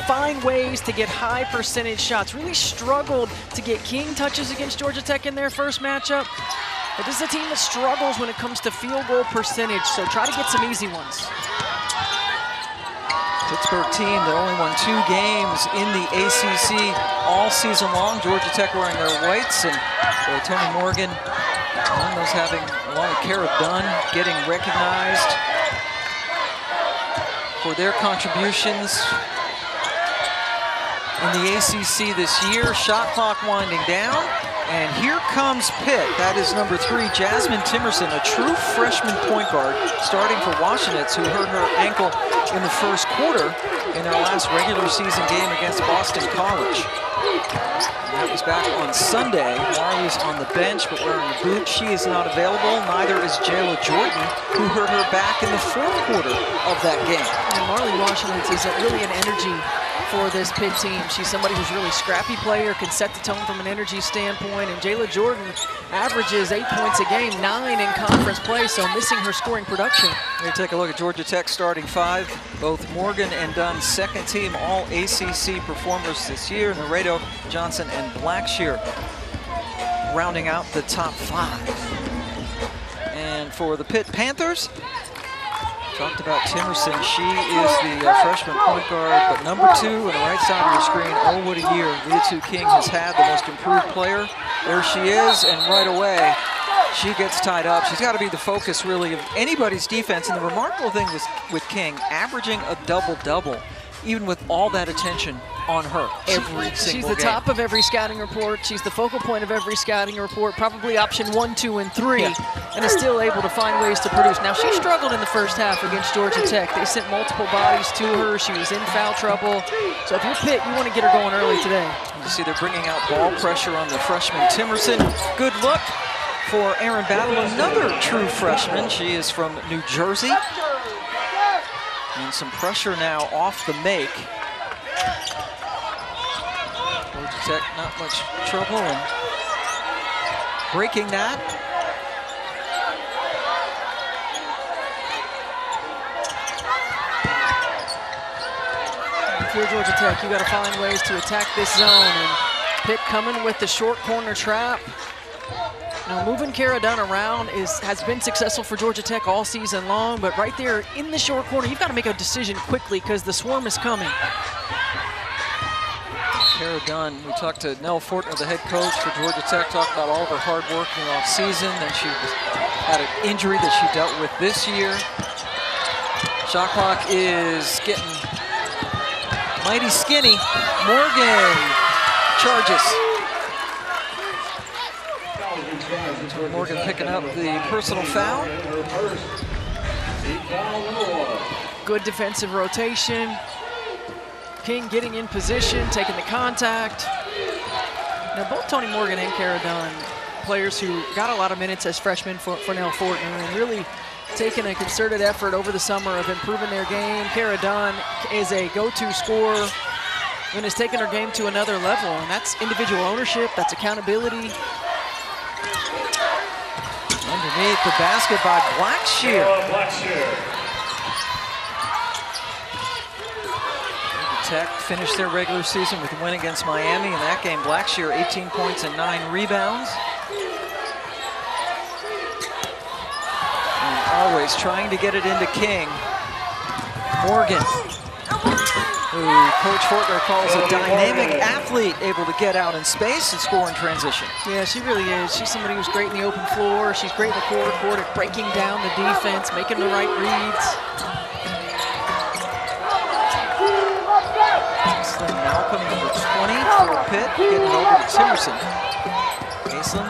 find ways to get high percentage shots. Really struggled to get King touches against Georgia Tech in their first matchup. But this is a team that struggles when it comes to field goal percentage, so try to get some easy ones. Pittsburgh team that only won 2 games in the ACC all season long. Georgia Tech wearing their whites, and Tonie Morgan, among those having, along with Kara Dunn, getting recognized for their contributions in the ACC this year. Shot clock winding down, and here comes Pitt. That is number 3, Jasmine Timerson, a true freshman point guard, starting for Washington, who hurt her ankle in the first quarter in their last regular season game against Boston College. And that was back on Sunday. Marley's on the bench, but wearing a boot. She is not available. Neither is Jayla Jordan, who hurt her back in the fourth quarter of that game. And Marley Washington is really an energy for this Pitt team. She's somebody who's really scrappy player, can set the tone from an energy standpoint, and Jayla Jordan averages 8 points a game, 9 in conference play, so missing her scoring production. We're going to take a look at Georgia Tech starting 5. Both Morgan and Dunn, second team all ACC performers this year, and Laredo, Johnson, and Blackshear rounding out the top 5. And for the Pitt Panthers, talked about Timerson. She is the freshman point guard, but number 2 on the right side of your screen. Oh, what a year Liatu King has had, the most improved player. There she is, and right away, she gets tied up. She's got to be the focus, really, of anybody's defense. And the remarkable thing with King, averaging a double-double, even with all that attention on her every single game. She's the top of every scouting report. She's the focal point of every scouting report, probably option 1, 2, and 3, and is still able to find ways to produce. Now, she struggled in the first half against Georgia Tech. They sent multiple bodies to her. She was in foul trouble. So if you're Pitt, you want to get her going early today. You see they're bringing out ball pressure on the freshman Timerson. Good look for Erin Battle, another true freshman. She is from New Jersey. And some pressure now off the make. Georgia Tech not much trouble in breaking that. If you're Georgia Tech, you got to find ways to attack this zone. And Pitt coming with the short corner trap. Now, moving Kara Dunn around has been successful for Georgia Tech all season long, but right there in the short corner, you've got to make a decision quickly because the swarm is coming. Kara Dunn, we talked to Nell Fortner, the head coach for Georgia Tech, talked about all of her hard work in the offseason. Then she had an injury that she dealt with this year. Shot clock is getting mighty skinny. Morgan charges. Morgan picking up the personal foul. Good defensive rotation. King getting in position, taking the contact. Now, both Tonie Morgan and Kara Dunn, players who got a lot of minutes as freshmen for Nell Fortner and really taking a concerted effort over the summer of improving their game. Kara Dunn is a go-to scorer and has taken her game to another level, and that's individual ownership, that's accountability. Underneath the basket by Blackshear. Tech finished their regular season with a win against Miami. In that game, Blackshear 18 points and 9 rebounds. And always trying to get it into King. Morgan, who Coach Fortner calls a dynamic athlete, able to get out in space and score in transition. Yeah, she really is. She's somebody who's great in the open floor. She's great in the quarter court at breaking down the defense, making the right reads. Aislin Malcolm, number 20 for Pitt, getting over to Timerson. Aislin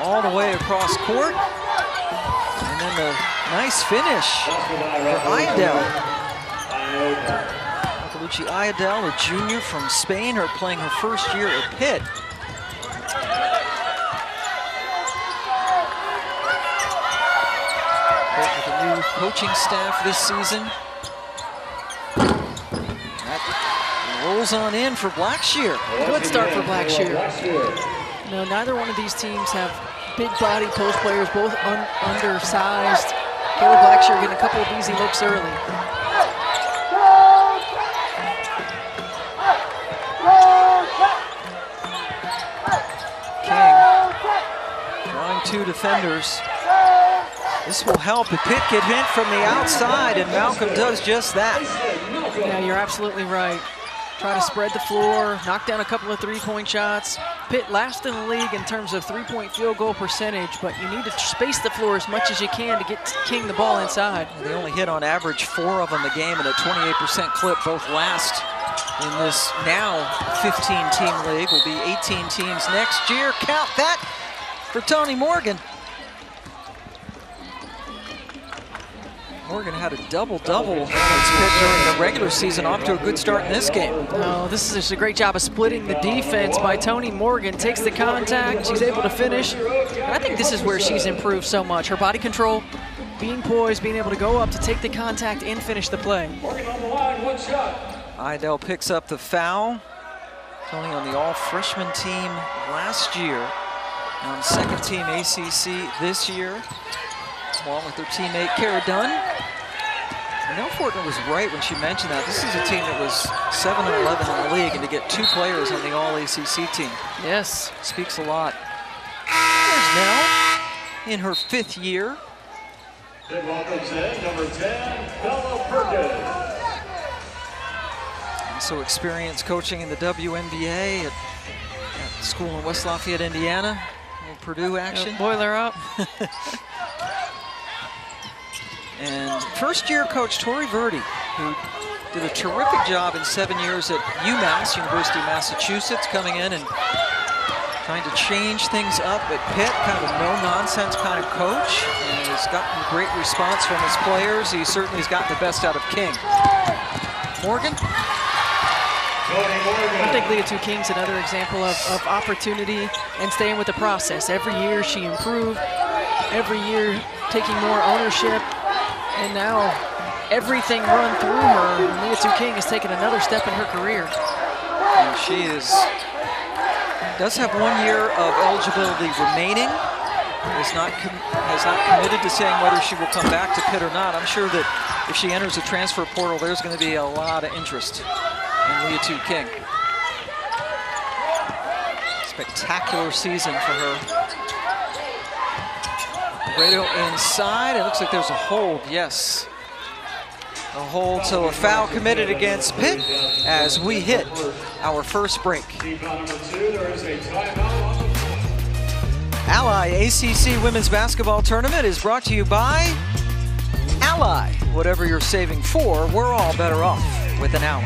all the way across court. And then the nice finish for Ayadel. Luchi Ayadel, a junior from Spain, her playing her first year at Pitt. With a new coaching staff this season. That rolls on in for Blackshear. Good start for Blackshear. No, neither one of these teams have big body post players, both undersized. Kayla Blackshear getting a couple of easy looks early. King drawing 2 defenders. This will help if Pitt get hit from the outside, and Malcolm does just that. Yeah, you're absolutely right. Try to spread the floor, knock down a couple of three-point shots. Pitt last in the league in terms of three-point field goal percentage, but you need to space the floor as much as you can to get King the ball inside. They only hit on average 4 of them a game at a 28% clip, both last in this now 15-team league. Will be 18 teams next year. Count that for Tonie Morgan. Morgan had a double-double against Pitt during the regular season, off to a good start in this game. Oh, this is just a great job of splitting the defense by Tonie Morgan. Takes the contact, she's able to finish. And I think this is where she's improved so much. Her body control, being poised, being able to go up to take the contact and finish the play. Morgan on the line, 1 shot. Idell picks up the foul. Tonie on the all-freshman team last year, on second-team ACC this year, along with her teammate Kara Dunn. Nell Fortner was right when she mentioned that. This is a team that was 7-11 in the league, and to get 2 players on the all-ACC team. Yes. Speaks a lot. There's Nell in her 5th year. Pitt welcomes in number 10, Bella Perkins. Also experienced coaching in the WNBA at school in West Lafayette, Indiana. A little Purdue action. Boiler up. And first-year coach Tori Verdi, who did a terrific job in 7 years at UMass, University of Massachusetts, coming in and trying to change things up at Pitt, kind of a no-nonsense kind of coach, and has gotten great response from his players. He certainly has gotten the best out of King. Morgan? I think Liatu King's another example of opportunity and staying with the process. Every year she improved, every year taking more ownership, and now everything run through her. And Liatu King has taken another step in her career. And she does have 1 year of eligibility remaining. Has not committed to saying whether she will come back to Pitt or not. I'm sure that if she enters the transfer portal, there's going to be a lot of interest in Liatu King. Spectacular season for her. Laredo inside. It looks like there's a hold. Yes. A hold, so a foul committed against Pitt as we hit our first break. Ally ACC Women's Basketball Tournament is brought to you by Ally. Whatever you're saving for, we're all better off with an Ally.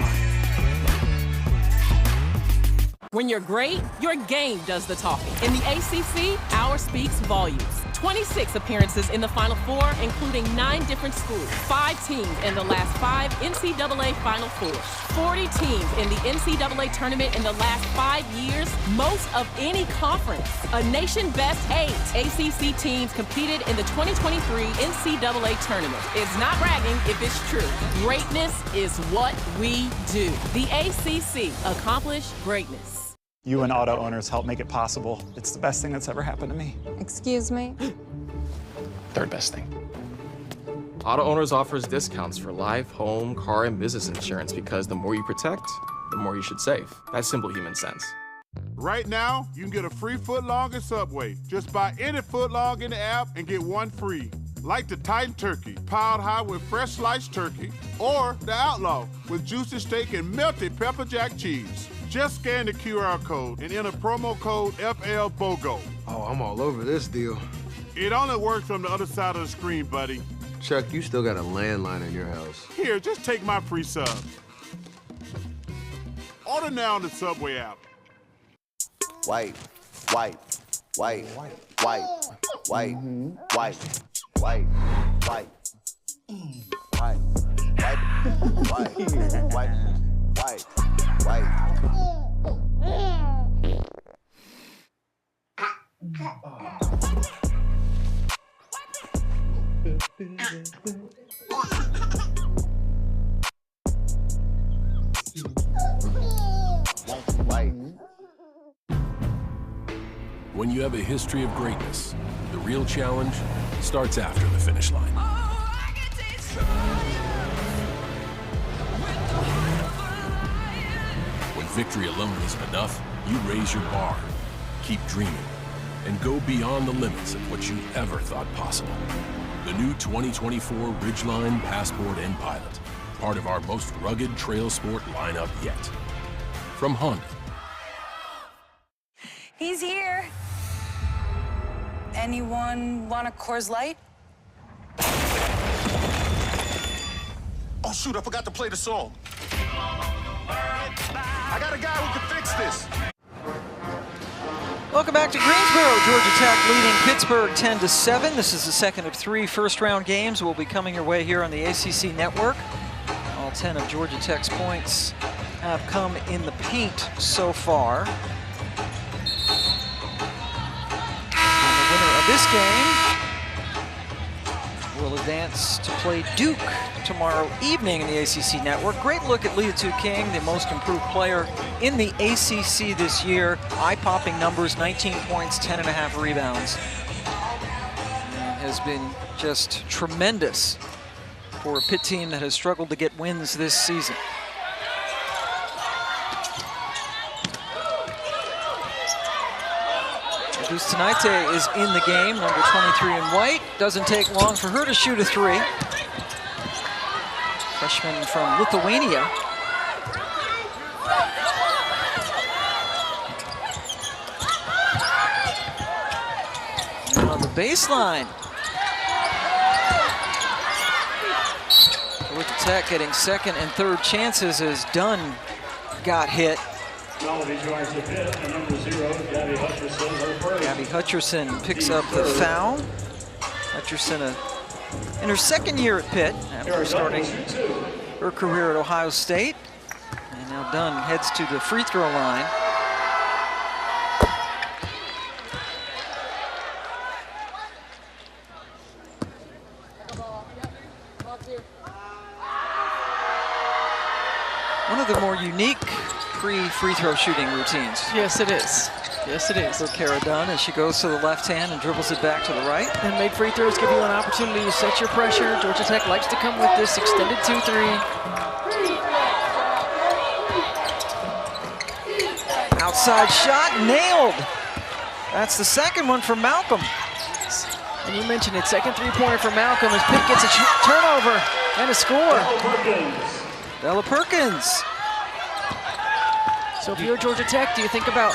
When you're great, your game does the talking. In the ACC, ours speaks volumes. 26 appearances in the Final Four, including 9 different schools. 5 teams in the last 5 NCAA Final Fours. 40 teams in the NCAA tournament in the last 5 years, most of any conference. A nation best 8 ACC teams competed in the 2023 NCAA tournament. It's not bragging if it's true. Greatness is what we do. The ACC, accomplish greatness. You and auto owners help make it possible. It's the best thing that's ever happened to me. Excuse me? Third best thing. Auto Owners offers discounts for life, home, car, and business insurance because the more you protect, the more you should save. That's simple human sense. Right now, you can get a free footlong at Subway. Just buy any footlong in the app and get 1 free. Like the Titan Turkey, piled high with fresh sliced turkey. Or the Outlaw with juicy steak and melted pepper jack cheese. Just scan the QR code and enter promo code FLBOGO. Oh, I'm all over this deal. It only works on the other side of the screen, buddy. Chuck, you still got a landline in your house. Here, just take my free sub. Order now on the Subway app. White, white, white, white, white, white, white, white, white, white, white, white, white, white. When you have a history of greatness, the real challenge starts after the finish line. When victory alone isn't enough, you raise your bar, keep dreaming, and go beyond the limits of what you ever thought possible. The new 2024 Ridgeline, Passport, and Pilot, part of our most rugged trail sport lineup yet. From Honda. He's here. Anyone want a Coors Light? Oh shoot, I forgot to play the song. I got a guy who can fix this. Welcome back to Greensboro. Georgia Tech leading Pittsburgh 10-7. This is the second of 3 first-round games. Will be coming your way here on the ACC network. All 10 of Georgia Tech's points have come in the paint so far. And the winner of this game will advance to play Duke tomorrow evening in the ACC network. Great look at Liatu King, the most improved player in the ACC this year. Eye-popping numbers, 19 points, 10.5 rebounds. And has been just tremendous for a Pitt team that has struggled to get wins this season. Augustinaite is in the game, number 23 in white. Doesn't take long for her to shoot a 3. Freshman from Lithuania. And on the baseline. Georgia Tech getting second and third chances as Dunn got hit. Gabby Hutcherson picks up the foul. Hutcherson in her second year at Pitt after starting her career at Ohio State. And now Dunn heads to the free throw line. One of the more unique free throw shooting routines. Yes, it is. Yes, it is. For Kara Dunn as she goes to the left hand and dribbles it back to the right. And made free throws give you an opportunity to set your pressure. Georgia Tech likes to come with this extended 2-3. Outside shot, nailed. That's the second one for Malcolm. And you mentioned it, second three-pointer for Malcolm as Pitt gets a turnover and a score. Bella Perkins. So if you're Georgia Tech, do you think about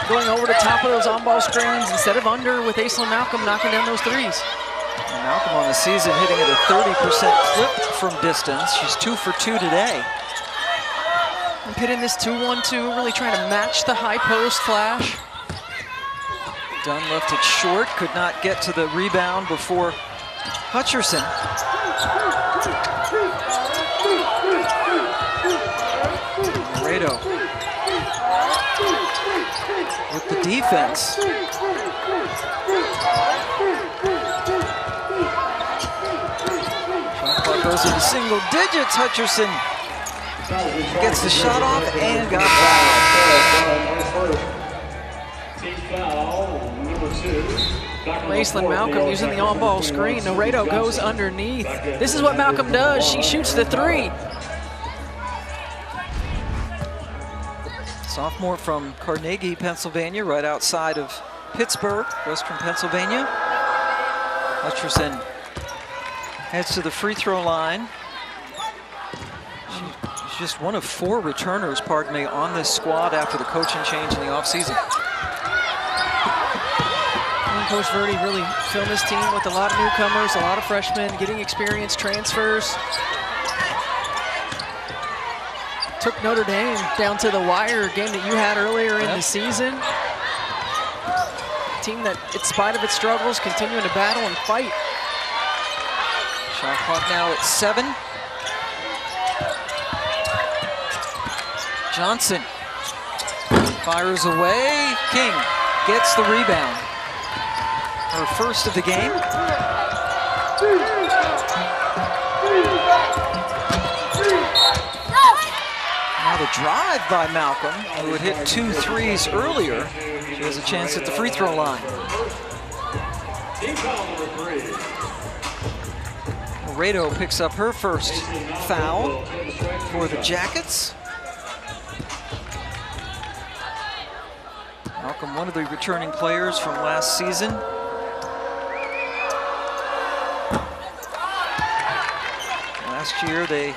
going over the top of those on-ball screens instead of under with Aislin Malcolm knocking down those threes? And Malcolm on the season hitting at a 30% clip from distance. She's 2 for 2 today. And Pitt in this 2-1-2, really trying to match the high post flash. Dunn left it short, could not get to the rebound before Hutcherson. Laredo with the defense. Shot clock goes into single digits. Hutcherson gets the shot off and got fouled. Aislin Malcolm using the on-ball screen. Laredo goes underneath. This is what Malcolm does. She shoots the 3. Sophomore from Carnegie, Pennsylvania, right outside of Pittsburgh, western Pennsylvania. Hutcherson heads to the free throw line. She's just one of 4 returners, pardon me, on this squad after the coaching change in the offseason. Coach Verdi really filled this team with a lot of newcomers, a lot of freshmen, getting experience, transfers. Took Notre Dame down to the wire, a game that you had earlier in the season. A team that, in spite of its struggles, continuing to battle and fight. Shot clock now at 7. Johnson fires away. King gets the rebound. Her first of the game. Now the drive by Malcolm, who had hit 2 threes earlier. She has a chance at the free throw line. Laredo picks up her first foul for the Jackets. Malcolm, one of the returning players from last season. Last year they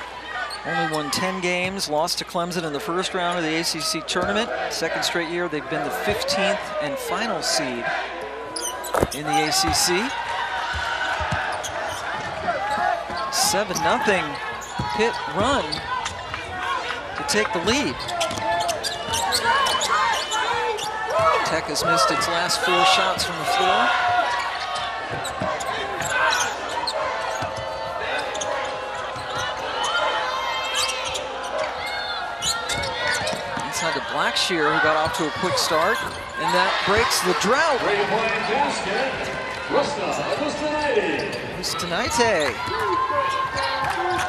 only won 10 games, lost to Clemson in the first round of the ACC tournament. Second straight year they've been the 15th and final seed in the ACC. 7-0 Pitt run to take the lead. Tech has missed its last 4 shots from the floor. Inside to Blackshear, who got off to a quick start, and that breaks the drought. Augustinaite,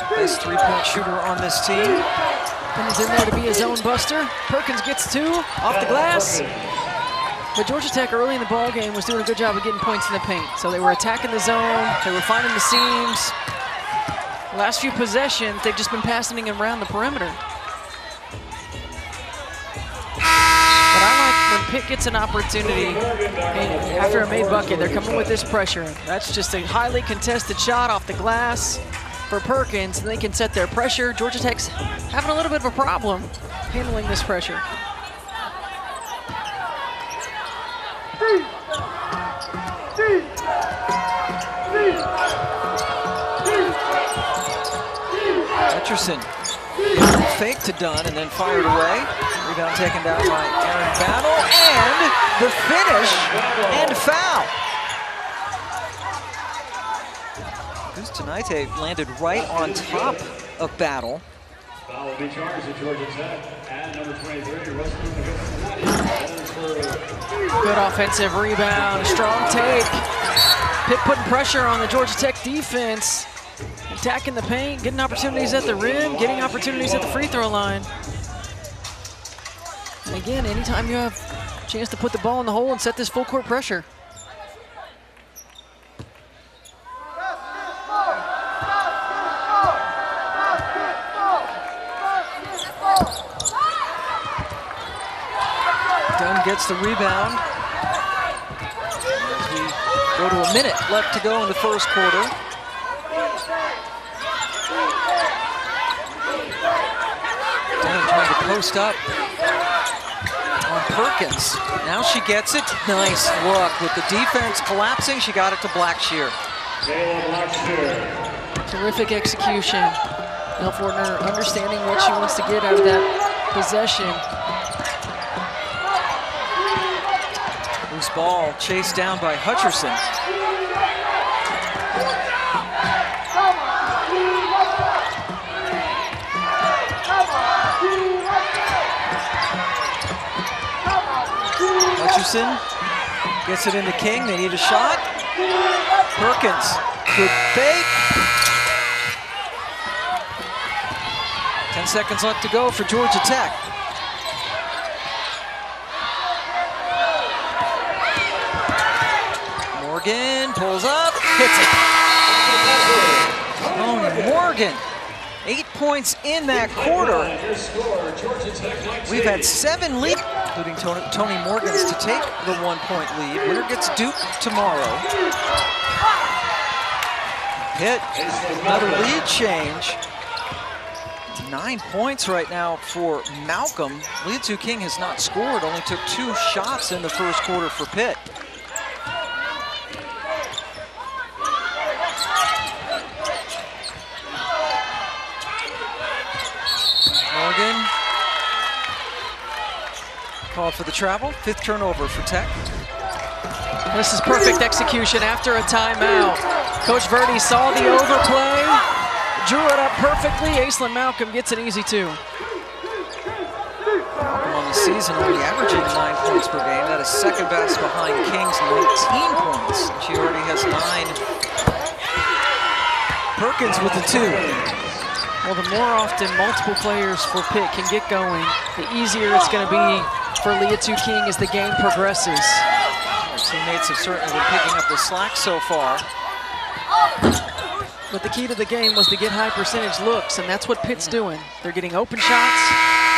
best 3-point shooter on this team. Comes in there to be his own buster. Perkins gets 2 off the glass. But Georgia Tech early in the ball game was doing a good job of getting points in the paint. So they were attacking the zone, they were finding the seams. Last few possessions, they've just been passing around the perimeter. But I like when Pitt gets an opportunity, and after a made bucket, they're coming with this pressure. That's just a highly contested shot off the glass for Perkins, and they can set their pressure. Georgia Tech's having a little bit of a problem handling this pressure. Hutcherson fake to Dunn and then fired away. Rebound taken down by Aaron Battle, and the finish and foul. Augustinaite landed right on top of Battle. Foul will be charged at Georgia Tech. And number 23, Rusne Augustinaite. Good offensive rebound, strong take. Pitt putting pressure on the Georgia Tech defense. Attacking the paint, getting opportunities at the rim, getting opportunities at the free throw line. And again, anytime you have a chance to put the ball in the hole and set this full court pressure. Dunn gets the rebound. As we go to a minute left to go in the first quarter. Dunn trying to post up on Perkins. Now she gets it. Nice look with the defense collapsing. She got it to Blackshear. Terrific execution. Nell Fortner understanding what she wants to get out of that possession. Loose ball chased down by Hutcherson. Hutcherson gets it into King. They need a shot. Perkins, good fake. 10 seconds left to go for Georgia Tech. Morgan pulls up, hits it. Tonie Morgan, 8 points in that quarter. We've had 7 leads, including Tonie Morgan's, to take the 1-point lead. Winner gets Duke tomorrow. Pitt, another lead change. 9 points right now for Malcolm. Liatu King has not scored, only took 2 shots in the first quarter for Pitt. Morgan called for the travel. 5th turnover for Tech. This is perfect execution after a timeout. Coach Verdi saw the overplay, drew it up perfectly. Aislin Malcolm gets it easy too. Malcolm on the season only averaging 9 points per game. That is second best behind King's 19 points. She already has 9. Perkins with the 2. Well, the more often multiple players for Pitt can get going, the easier it's going to be for Liatu King as the game progresses. Our teammates have certainly been picking up the slack so far. But the key to the game was to get high percentage looks, and that's what Pitt's doing. They're getting open shots,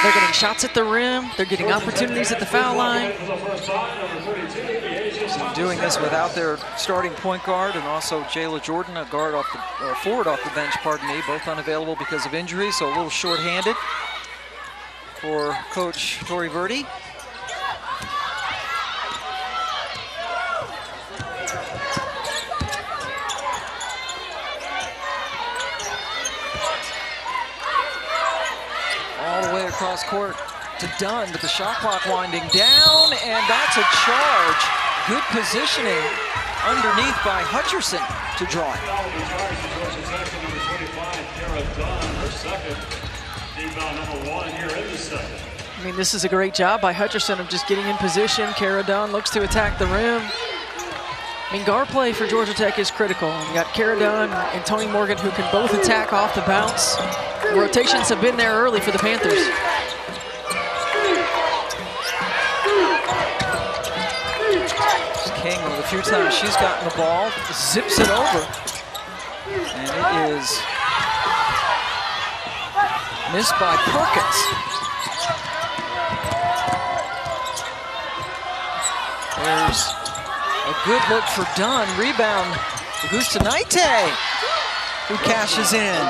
they're getting shots at the rim, they're getting opportunities at the foul line. Doing this without their starting point guard and also Jayla Jordan, a guard off the forward off the bench, pardon me, both unavailable because of injury, so a little short-handed for Coach Tori Verdi. All the way across court to Dunn, but the shot clock winding down, and that's a charge. Good positioning underneath by Hutcherson to draw it. I mean, this is a great job by Hutcherson of just getting in position. Kara Dunn looks to attack the rim. I mean, guard play for Georgia Tech is critical. You got Kara Dunn and Tonie Morgan who can both attack off the bounce. The rotations have been there early for the Panthers. King, the few times she's gotten the ball, zips it over. And it is missed by Perkins. There's a good look for Dunn. Rebound, Augustinaite, who cashes in.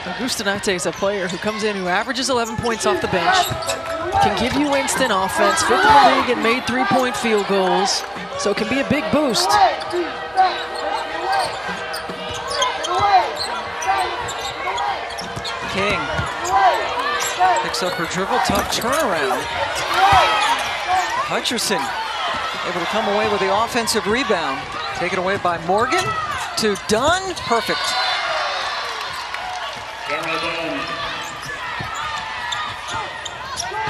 Augustinaite is a player who comes in who averages 11 points off the bench, can give you instant offense, 5th in the league and made 3-point field goals, so it can be a big boost. King picks up her dribble, tough turnaround. Hutcherson able to come away with the offensive rebound. Taken away by Morgan to Dunn, perfect.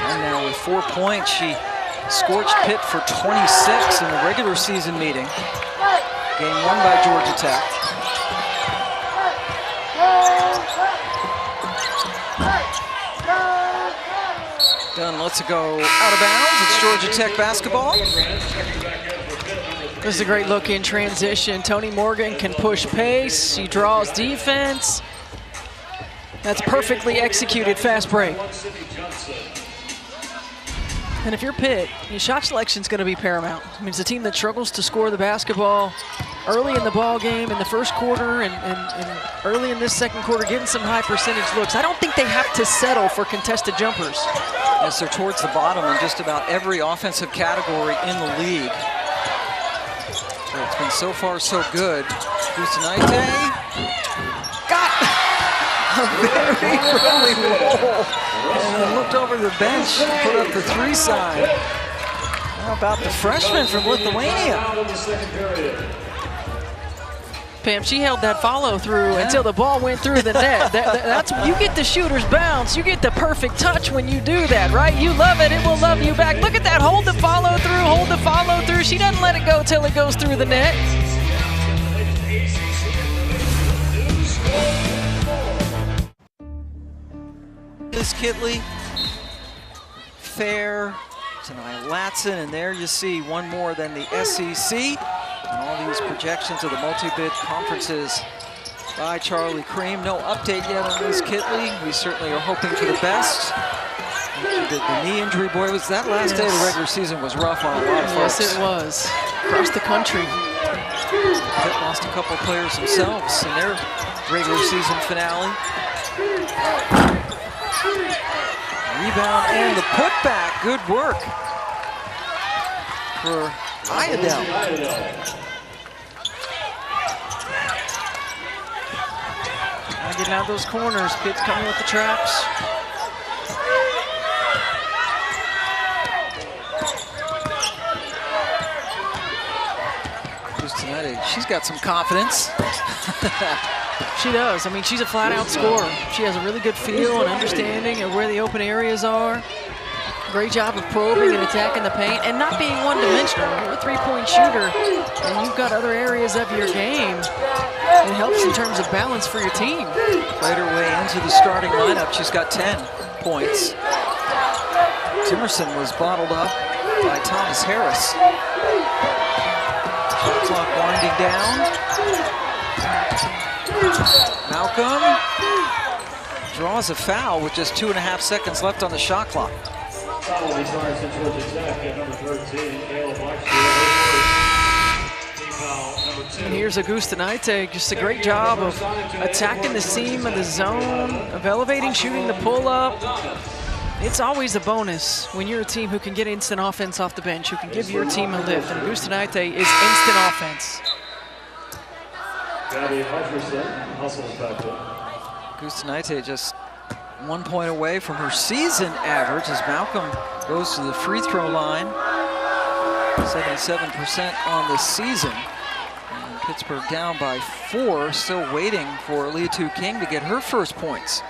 And now with 4 points, she scorched Pitt for 26 in the regular season meeting. Game won by Georgia Tech. Dunn lets it go out of bounds. It's Georgia Tech basketball. This is a great look in transition. Tonie Morgan can push pace. She draws defense. That's perfectly executed fast break. And if you're Pitt, your shot selection is going to be paramount. I mean, it's a team that struggles to score the basketball early in the ball game, in the first quarter, and early in this second quarter, getting some high percentage looks. I don't think they have to settle for contested jumpers. Yes, they're towards the bottom in just about every offensive category in the league. So it's been so far so good. Augustinaite got a very early roll. And then looked over the bench and put up the 3 sign. How about the freshman from Lithuania? Pam, she held that follow through until the ball went through the net. That's you get the shooter's bounce. You get the perfect touch when you do that, right? You love it, it will love you back. Look at that, hold the follow through, hold the follow through. She doesn't let it go till it goes through the net. This Kitley, Fair, Tonight Latson, and there you see one more than the SEC. And all these projections of the multi-bid conferences by Charlie Cream. No update yet on Liz Kitley. We certainly are hoping for the best. The knee injury, boy, was that last day of the regular season was rough on a lot of folks. Yes, it was. Across the country. Pitt lost a couple players themselves in their regular season finale. Rebound and the putback. Good work for Iredell. Getting out those corners. Pitt's coming with the traps. She's got some confidence. She does. I mean, she's a flat-out scorer. She has a really good feel and understanding of where the open areas are. Great job of probing and attacking the paint and not being one-dimensional. You're a three-point shooter, and you've got other areas of your game. It helps in terms of balance for your team. Played her way into the starting lineup. She's got 10 points. Timerson was bottled up by Thomas Harris. Shot clock winding down. Malcolm draws a foul with just 2.5 seconds left on the shot clock. Foul will be charged to Georgia Tech at number 13, Kara Dunn. Team foul number 2. And here's Augustinaite, just a great job of attacking the seam of the zone, of elevating, shooting the pull-up. It's always a bonus when you're a team who can get instant offense off the bench, who can give your team a lift. And Augustinaite is instant offense. Augustinaite just 1 point away from her season average as Malcolm goes to the free throw line. 77% on the season. And Pittsburgh down by 4, still waiting for Liatu King to get her first points.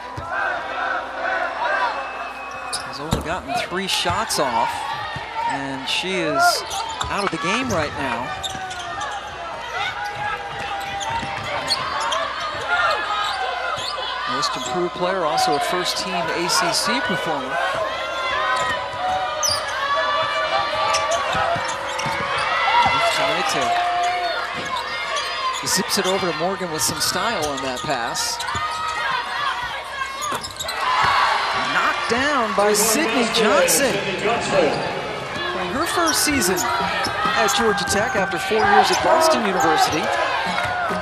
Has only gotten 3 shots off, and she is out of the game right now. Most improved player, also a first-team ACC performer. Zips it over to Morgan with some style on that pass. Knocked down by Sydney Johnson. Playing her first season at Georgia Tech after 4 years at Boston University.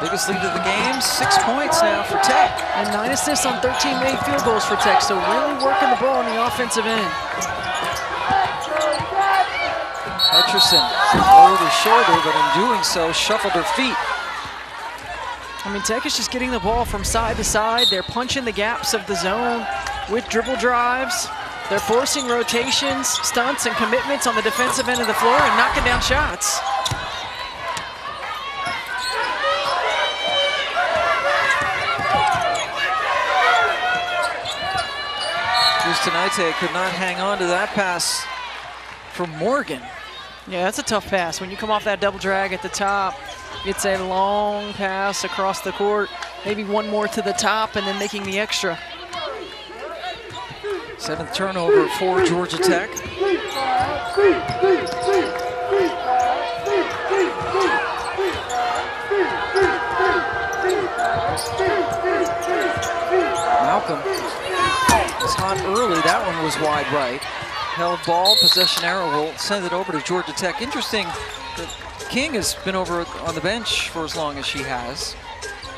Biggest lead of the game, 6 points now for Tech. And 9 assists on 13 made field goals for Tech, so really working the ball on the offensive end. Hutcherson lowered her shoulder, but in doing so, shuffled her feet. I mean, Tech is just getting the ball from side to side. They're punching the gaps of the zone with dribble drives. They're forcing rotations, stunts, and commitments on the defensive end of the floor and knocking down shots. Augustinaite could not hang on to that pass from Morgan. Yeah, that's a tough pass. When you come off that double drag at the top, it's a long pass across the court, maybe one more to the top and then making the extra. 7th turnover for Georgia Tech. Malcolm was hot early. That one was wide right. Held ball, possession arrow will send it over to Georgia Tech. Interesting that King has been over on the bench for as long as she has.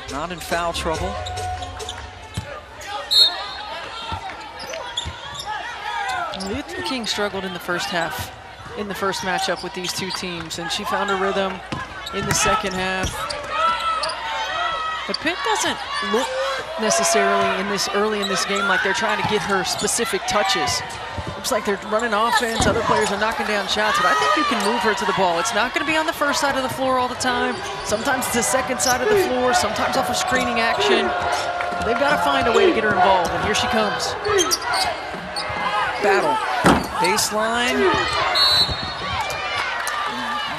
Not in foul trouble. Liatu King struggled in the first half, in the first matchup with these two teams, and she found her rhythm in the second half. But Pitt doesn't look necessarily early in this game like they're trying to get her specific touches. Looks like they're running offense, other players are knocking down shots, but I think you can move her to the ball. It's not going to be on the first side of the floor all the time. Sometimes it's the second side of the floor, sometimes off of screening action. They've got to find a way to get her involved, and here she comes. Battle. Baseline.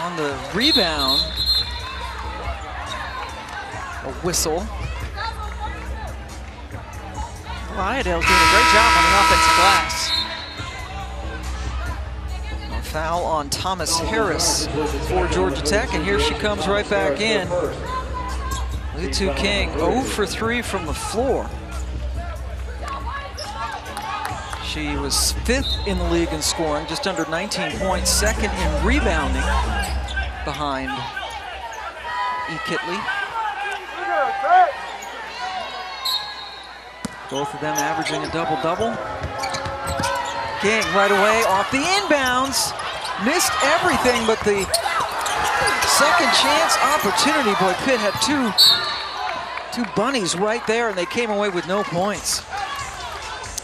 On the rebound. A whistle. Lyadale's doing a great job on the offensive glass. A foul on Thomas Harris for Georgia Tech, and here she comes right back in. Liatu King 0 for 3 from the floor. She was 5th in the league in scoring, just under 19 points, 2nd in rebounding behind E. Kitley. Both of them averaging a double-double. King right away off the inbounds. Missed everything but the second chance opportunity. Boy, Pitt had two bunnies right there, and they came away with no points.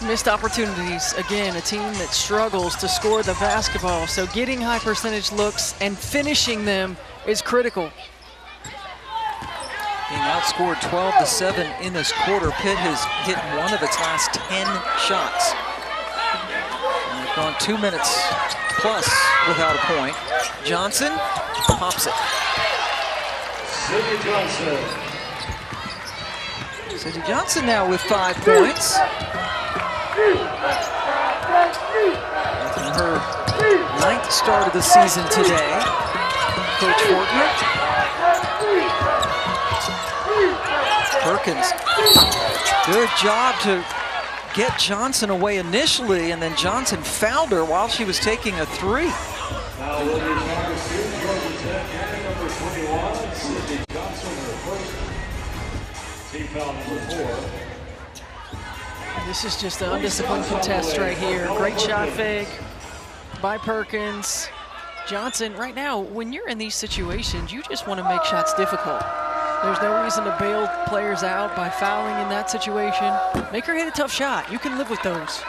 Missed opportunities. Again, a team that struggles to score the basketball, so getting high percentage looks and finishing them is critical. Being outscored 12-7 in this quarter, Pitt has hit 1 of its last 10 shots. And they've gone 2 minutes plus without a point. Johnson pops it. Sydney Johnson. Sydney Johnson now with 5 points. Making her 9th start of the season today. Coach Fortner. Perkins. Good job to get Johnson away initially, and then Johnson fouled her while she was taking a three. Now will be target student, Georgia Tech, number 21, Sydney Johnson, her first. Team foul number 4. This is just an undisciplined contest right here. Great shot fake by Perkins. Johnson, right now, when you're in these situations, you just want to make shots difficult. There's no reason to bail players out by fouling in that situation. Make her hit a tough shot. You can live with those.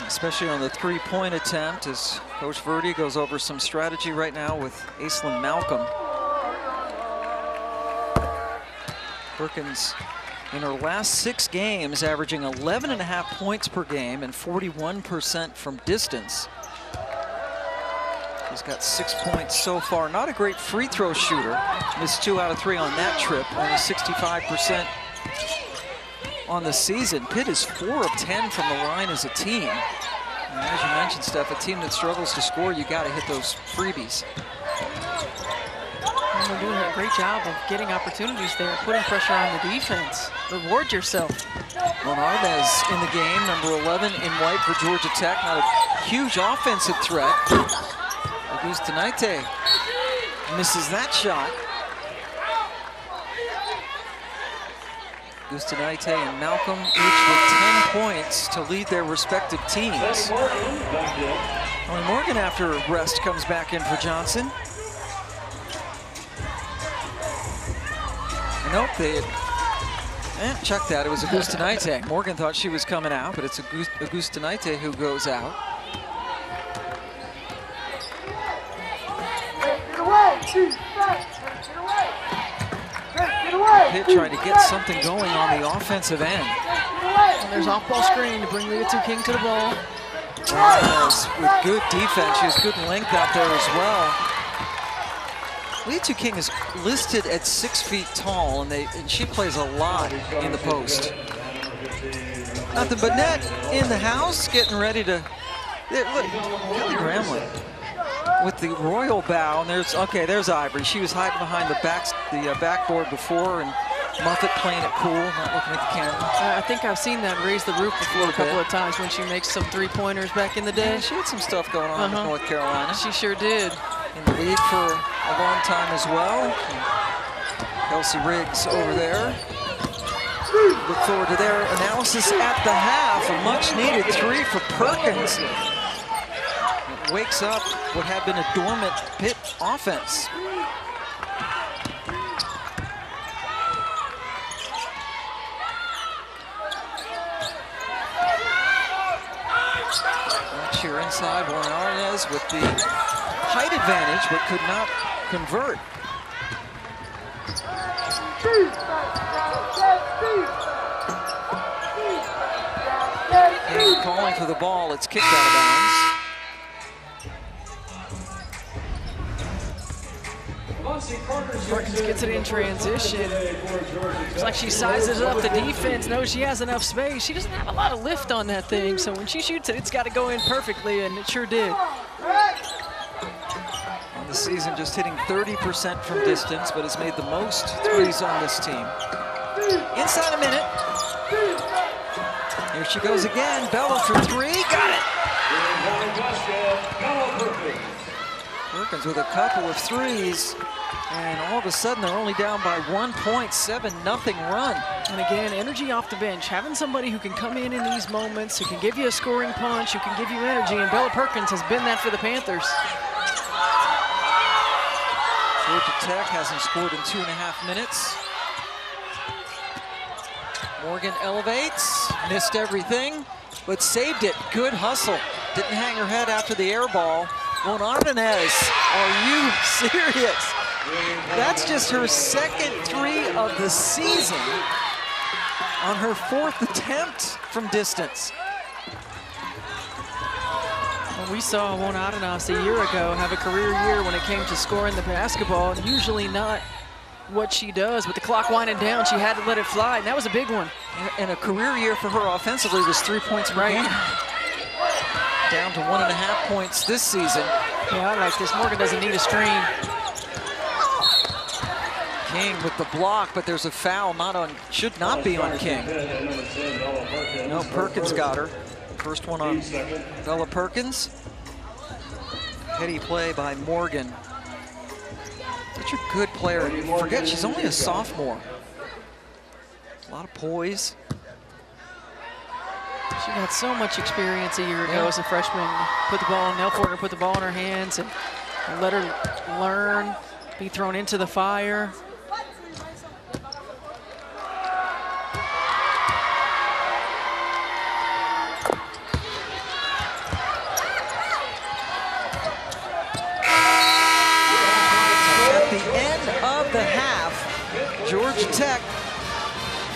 Especially on the three-point attempt, as Coach Verdi goes over some strategy right now with Aislin Malcolm. Perkins, in her last 6 games, averaging 11.5 points per game and 41% from distance. He's got 6 points so far. Not a great free throw shooter. Missed 2 out of 3 on that trip. Only 65% on the season. Pitt is 4 of 10 from the line as a team. And as you mentioned, Steph, a team that struggles to score, you got to hit those freebies. And they're doing a great job of getting opportunities there, putting pressure on the defense. Reward yourself. Arnez in the game, number 11 in white for Georgia Tech. Not a huge offensive threat. Augustinaite misses that shot. Augustinaite and Malcolm each with 10 points to lead their respective teams. Tonie Morgan, after rest, comes back in for Johnson. Nope, they had check that. It was Augustinaite. Morgan thought she was coming out, but it's Augustinaite who goes out. Pitt trying to get something going on the offensive end. And there's off-ball screen to bring Liatu King to the ball. With good defense. She has good length out there as well. Liatu King is listed at 6 feet tall, and she plays a lot in the post. Nothing but net in the house, getting ready to. Look, Kelly Gramlin with the royal bow, and there's Ivory. She was hiding behind the backboard before, and Muffet playing it cool, not looking at the camera. I think I've seen that raise the roof before a couple of times when she makes some three-pointers back in the day. Yeah, she had some stuff going on with North Carolina. She sure did. In the league for a long time as well. Kelsey Riggs over there. Look forward to their analysis at the half. A much-needed 3 for Perkins. It wakes up what had been a dormant Pitt offense. Here inside, Rusne Augustinaite with the height advantage, but could not convert. King calling for the ball. It's kicked out of bounds. Perkins gets it in transition. Looks like she sizes up the defense, knows she has enough space. She doesn't have a lot of lift on that thing, so when she shoots it, it's got to go in perfectly, and it sure did. On the season, just hitting 30% from distance, but has made the most threes on this team. Inside a minute. Here she goes again. Bella for 3. Got it. Perkins with a couple of threes. And all of a sudden, they're only down by 1 point, 7-0 run. And again, energy off the bench. Having somebody who can come in these moments, who can give you a scoring punch, who can give you energy, and Bella Perkins has been that for the Panthers. Georgia Tech hasn't scored in 2.5 minutes. Morgan elevates, missed everything, but saved it. Good hustle. Didn't hang her head after the air ball. Arnez, are you serious? That's just her second 3 of the season on her 4th attempt from distance. Well, we saw Rusne Augustinaite a year ago have a career year when it came to scoring the basketball. Usually not what she does. With the clock winding down, she had to let it fly, and that was a big one. And a career year for her offensively was 3 points per game. Down to 1.5 points this season. Yeah, I like this. Morgan doesn't need a screen. King with the block, but there's a foul, should not be on King. No, Perkins got her. First one on Bella Perkins. Heady play by Morgan. Such a good player. Forget, she's only a sophomore. A lot of poise. She got so much experience a year ago as a freshman. Put the ball, Nell Fortner put the ball in her hands and let her learn, be thrown into the fire. At the end of the half, Georgia Tech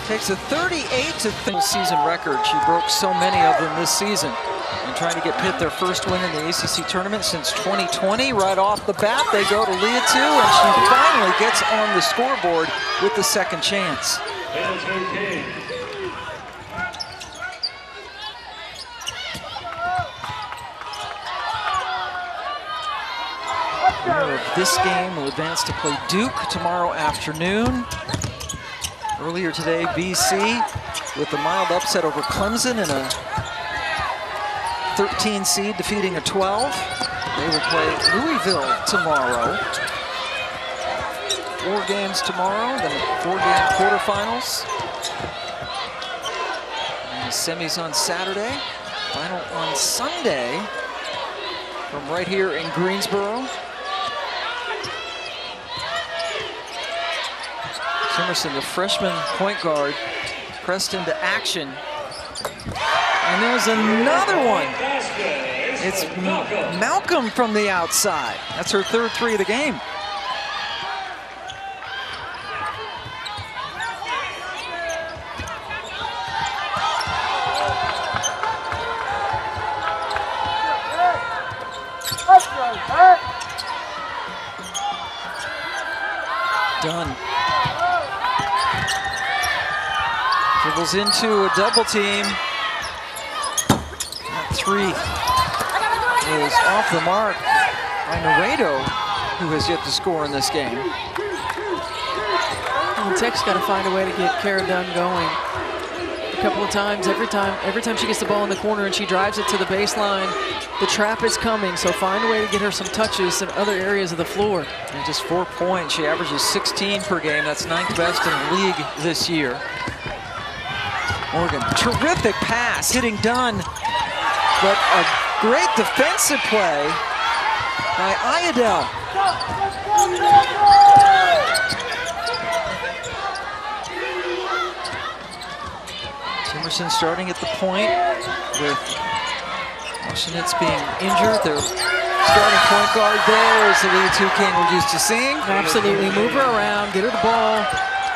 takes a 38-30 season record. She broke so many of them this season. And trying to get Pitt their first win in the ACC tournament since 2020. Right off the bat, they go to Liatu, and she finally gets on the scoreboard with the second chance. Winner of this game will advance to play Duke tomorrow afternoon. Earlier today, BC with a mild upset over Clemson and a 13 seed defeating a 12. They will play Louisville tomorrow. 4 games tomorrow, then 4-game quarterfinals. And the semis on Saturday. Final on Sunday from right here in Greensboro. Simerson, the freshman point guard, pressed into action. And there's another one. It's Malcolm from the outside. That's her third 3 of the game. Dunn. Dribbles into a double team. That 3 is off the mark by Laredo, who has yet to score in this game. Well, Tech's got to find a way to get Kara Dunn going. A couple of times, every time she gets the ball in the corner and she drives it to the baseline, the trap is coming, so find a way to get her some touches in other areas of the floor. And just 4 points. She averages 16 per game. That's 9th best in the league this year. Morgan, terrific pass, hitting Dunn, but a great defensive play by Iredell. Simerson starting at the point with Augustinaite being injured. Their starting point guard there is the Liatu King we're used to seeing. Absolutely, move her around, get her the ball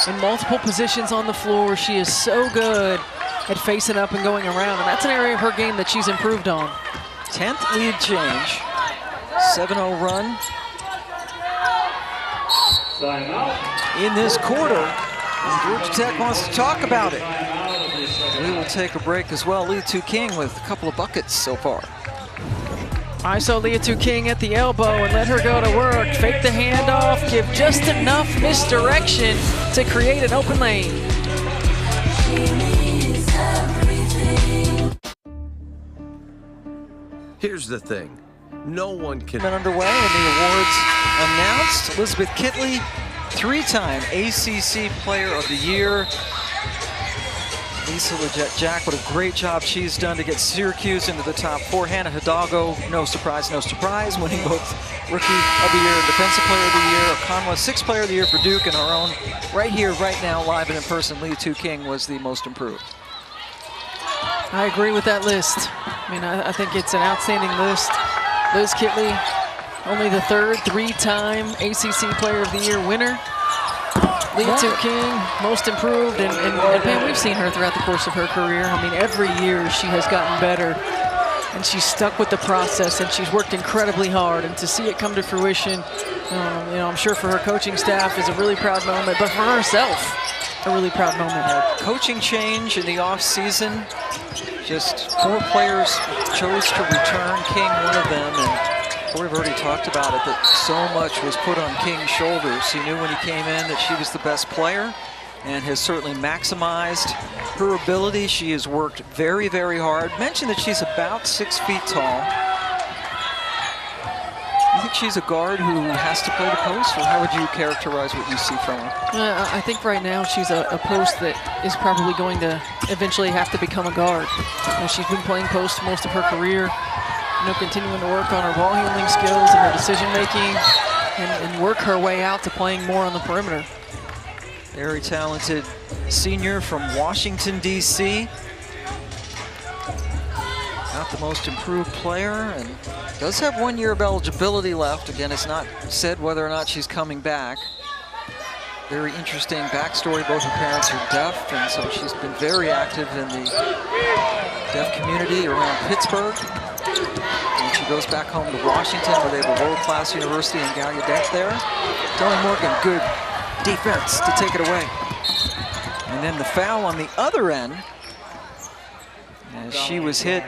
in multiple positions on the floor. She is so good at facing up and going around, and that's an area of her game that she's improved on. 10th lead change, 7-0 run in this quarter. And Georgia Tech wants to talk about it. We will take a break as well. Liatu King with a couple of buckets so far. ISO Liatu King at the elbow and let her go to work. Fake the handoff, give just enough misdirection to create an open lane. Here's the thing. No one can... Underway and the awards announced. Elizabeth Kitley, 3-time ACC Player of the Year. Lisa Leggett-Jack, what a great job she's done to get Syracuse into the top 4. Hannah Hidalgo, no surprise, winning both Rookie of the Year and Defensive Player of the Year. Okonwa, 6th Player of the Year for Duke, and our own, right here, right now, live and in person, Liatu King was the most improved. I agree with that list. I mean, I think it's an outstanding list. Liz Kitley, only the 3rd 3-time ACC Player of the Year winner. Liatu King, most improved, and man, we've seen her throughout the course of her career. I mean, every year she has gotten better, and she's stuck with the process, and she's worked incredibly hard. And to see it come to fruition, you know, I'm sure for her coaching staff is a really proud moment, but for herself, a really proud moment. Coaching change in the off-season. Just 4 players chose to return, King one of them, and We've already talked about it, that so much was put on King's shoulders. He knew when he came in that she was the best player and has certainly maximized her ability. She has worked very, very hard. Mentioned that she's about 6 feet tall. You think she's a guard who has to play the post, or how would you characterize what you see from her? I think right now she's a post that is probably going to eventually have to become a guard. She's been playing post most of her career, continuing to work on her ball handling skills and her decision making, and work her way out to playing more on the perimeter. Very talented senior from Washington, D.C. Not the most improved player, and does have 1 year of eligibility left. Again, it's not said whether or not she's coming back. Very interesting backstory. Both her parents are deaf, and so she's been very active in the deaf community around Pittsburgh. And she goes back home to Washington, where they have a world-class university in Gallaudet there. Tonie Morgan, good defense to take it away. And then the foul on the other end, as she was hit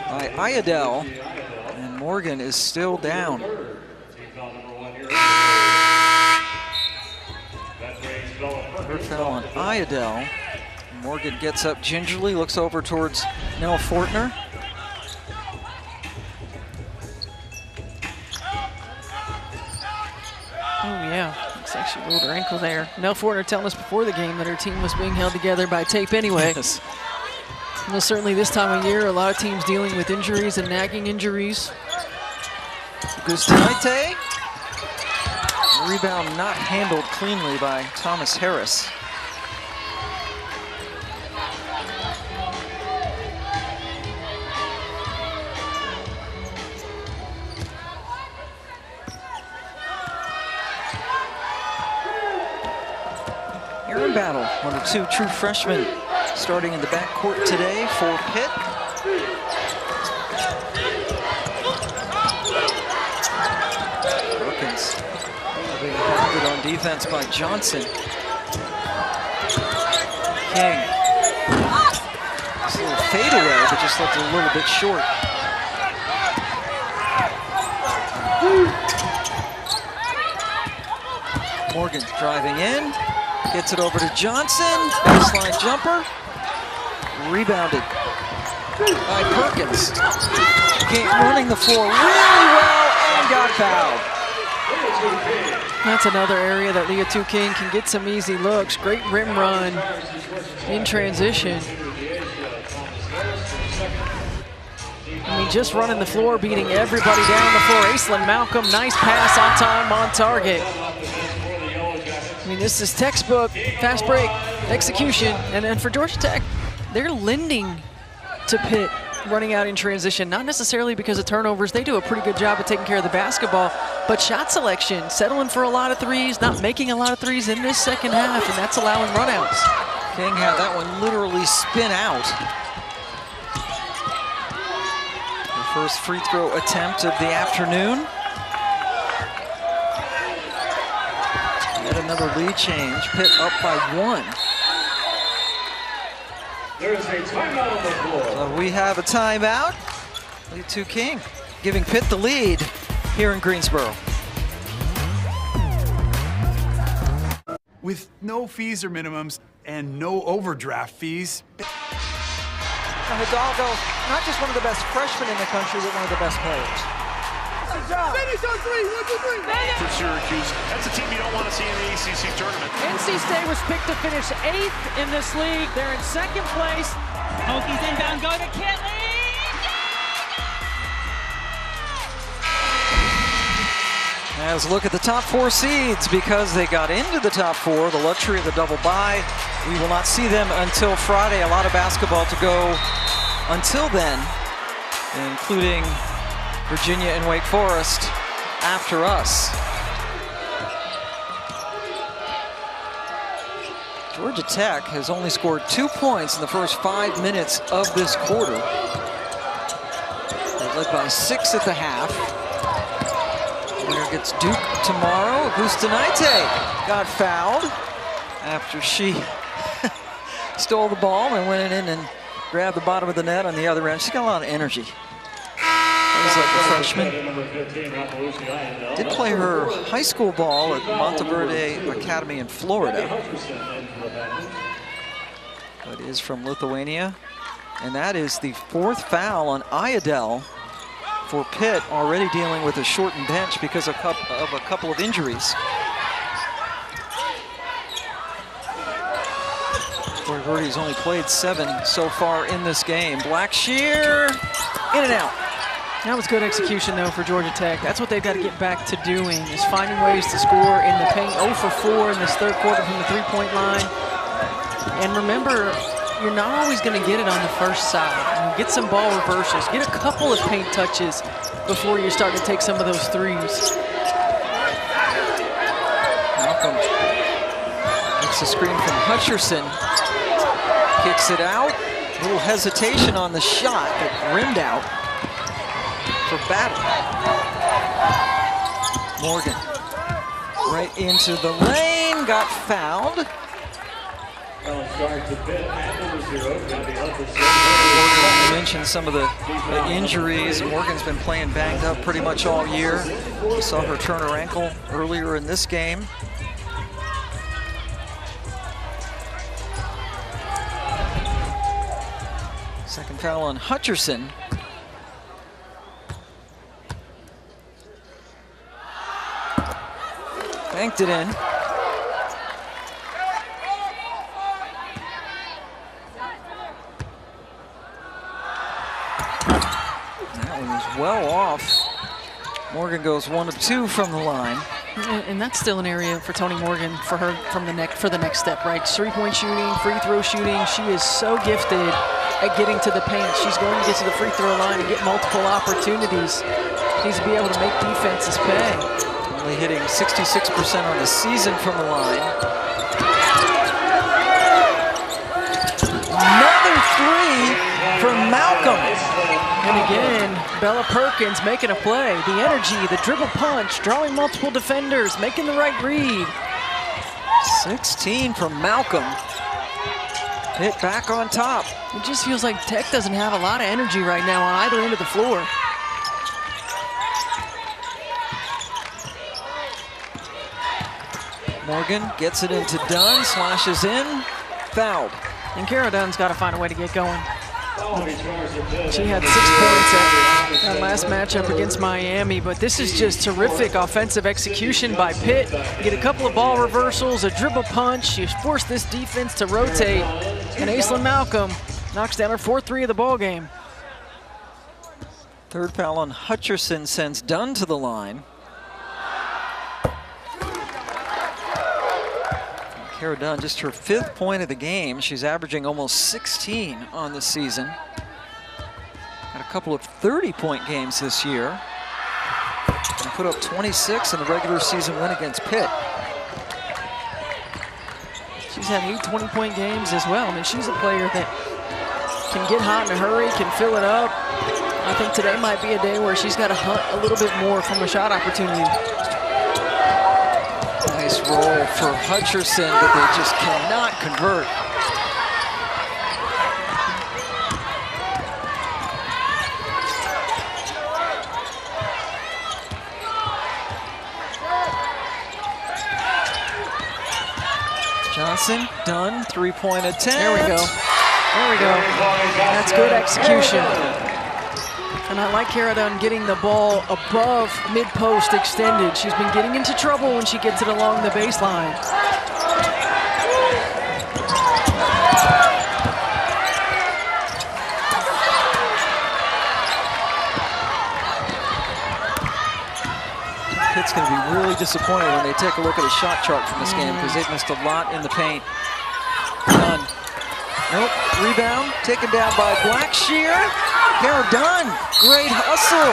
by Iadell, and Morgan is still down. Third foul on Iadell. Morgan gets up gingerly, looks over towards Nell Fortner. Oh yeah, looks like she rolled her ankle there. Nell Fortner telling us before the game that her team was being held together by tape anyway. Yes. Well, certainly this time of year, a lot of teams dealing with injuries and nagging injuries. Augustinaite. Rebound not handled cleanly by Thomas Harris. Aaron Battle, one of 2 true freshmen, starting in the backcourt today for Pitt. Perkins being hounded on defense by Johnson. King. It's a little fadeaway, but just left it a little bit short. Morgan driving in. Gets it over to Johnson, baseline jumper, rebounded by Perkins. King running the floor really well and got fouled. That's another area that Liatu King can get some easy looks. Great rim run in transition. I mean, just running the floor, beating everybody down the floor. Aislin Malcolm, nice pass on time, on target. I mean, this is textbook fast break execution. And then for Georgia Tech, they're lending to Pitt running out in transition, not necessarily because of turnovers. They do a pretty good job of taking care of the basketball, but shot selection, settling for a lot of threes, not making a lot of threes in this second half, and that's allowing runouts. King had that one literally spin out. The first free throw attempt of the afternoon. Yet another lead change. Pitt up by 1. There's a timeout on the floor. So we have a timeout. Liatu King giving Pitt the lead here in Greensboro. With no fees or minimums and no overdraft fees. Hidalgo, not just one of the best freshmen in the country, but one of the best players. Finish on 3, 1, 2, 3. For Syracuse, that's a team you don't want to see in the ACC tournament. NC State was picked to finish 8th in this league. They're in 2nd place. Hokies inbound, go to Kitley. As look at the top 4 seeds, because they got into the top 4, the luxury of the double bye. We will not see them until Friday. A lot of basketball to go until then, including Virginia and Wake Forest after us. Georgia Tech has only scored 2 points in the first 5 minutes of this quarter. They're led by 6 at the half. Winner gets Duke tomorrow. Augustinaite got fouled after she stole the ball and went in and grabbed the bottom of the net on the other end. She's got a lot of energy. He's like a freshman. Did play her high school ball at Monteverde Academy in Florida. But is from Lithuania. And that is the 4th foul on Iadel for Pitt, already dealing with a shortened bench because of a couple of injuries. Verdi's only played 7 so far in this game. Blackshear, in and out. That was good execution, though, for Georgia Tech. That's what they've got to get back to doing, is finding ways to score in the paint. 0 for 4 in this 3rd quarter from the 3-point line. And remember, you're not always going to get it on the first side. Get some ball reversals. Get a couple of paint touches before you start to take some of those threes. Malcolm gets a screen from Hutcherson. Kicks it out. A little hesitation on the shot, but rimmed out for Battle. Morgan right into the lane, got fouled. Morgan mentioned some of the injuries. Morgan's been playing banged up pretty much all year. We saw her turn her ankle earlier in this game. Second foul on Hutcherson. Banked it in. That one was well off. Morgan goes 1 of 2 from the line. And that's still an area for Tonie Morgan for her for the next step, right? 3-point shooting, free throw shooting. She is so gifted at getting to the paint. She's going to get to the free throw line and get multiple opportunities. Needs to be able to make defenses pay. Only hitting 66% on the season from the line. Another 3 from Malcolm. And again, Bella Perkins making a play. The energy, the dribble punch, drawing multiple defenders, making the right read. 16 from Malcolm. Pitt back on top. It just feels like Tech doesn't have a lot of energy right now on either end of the floor. Morgan gets it into Dunn, slashes in, fouled. And Kara Dunn's got to find a way to get going. She had 6 points at that last matchup against Miami, but this is just terrific offensive execution by Pitt. Get a couple of ball reversals, a dribble punch. She forced this defense to rotate, and Aislin Malcolm knocks down her 4th 3 of the ball game. 3rd foul on Hutcherson sends Dunn to the line. Kara Dunn, just her 5th point of the game. She's averaging almost 16 on the season. Had a couple of 30-point games this year. And put up 26 in the regular season win against Pitt. She's had 8 20-point games as well. I mean, she's a player that can get hot in a hurry, can fill it up. I think today might be a day where she's got to hunt a little bit more from a shot opportunity. Nice roll for Hutcherson, but they just cannot convert. Johnson, Dunn, 3-point attempt. There we go. There we go. That's good execution. And I like Kara Dunn getting the ball above mid-post extended. She's been getting into trouble when she gets it along the baseline. Pitt's going to be really disappointed when they take a look at a shot chart from this game because they've missed a lot in the paint. Dunn. Nope. Rebound taken down by Blackshear. Kara Dunn. Great hustle.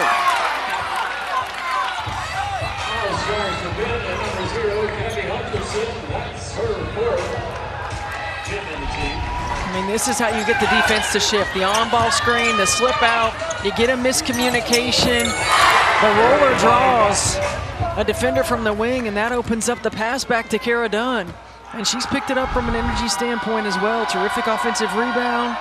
I mean, this is how you get the defense to shift. The on-ball screen, the slip out, you get a miscommunication, the roller draws a defender from the wing, and that opens up the pass back to Kara Dunn. And she's picked it up from an energy standpoint as well. Terrific offensive rebound.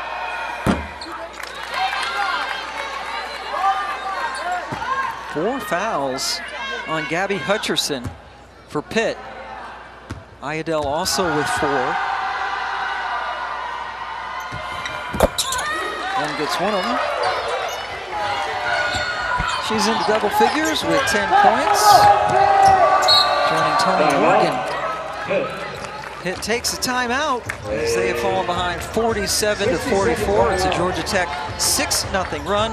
4 fouls on Gabby Hutcherson for Pitt. Iredell also with 4. And gets one of them. She's into double figures with 10 points. Joining Tonie Morgan. Pitt takes a timeout as they have fallen behind 47-44. It's a Georgia Tech 6-0 run.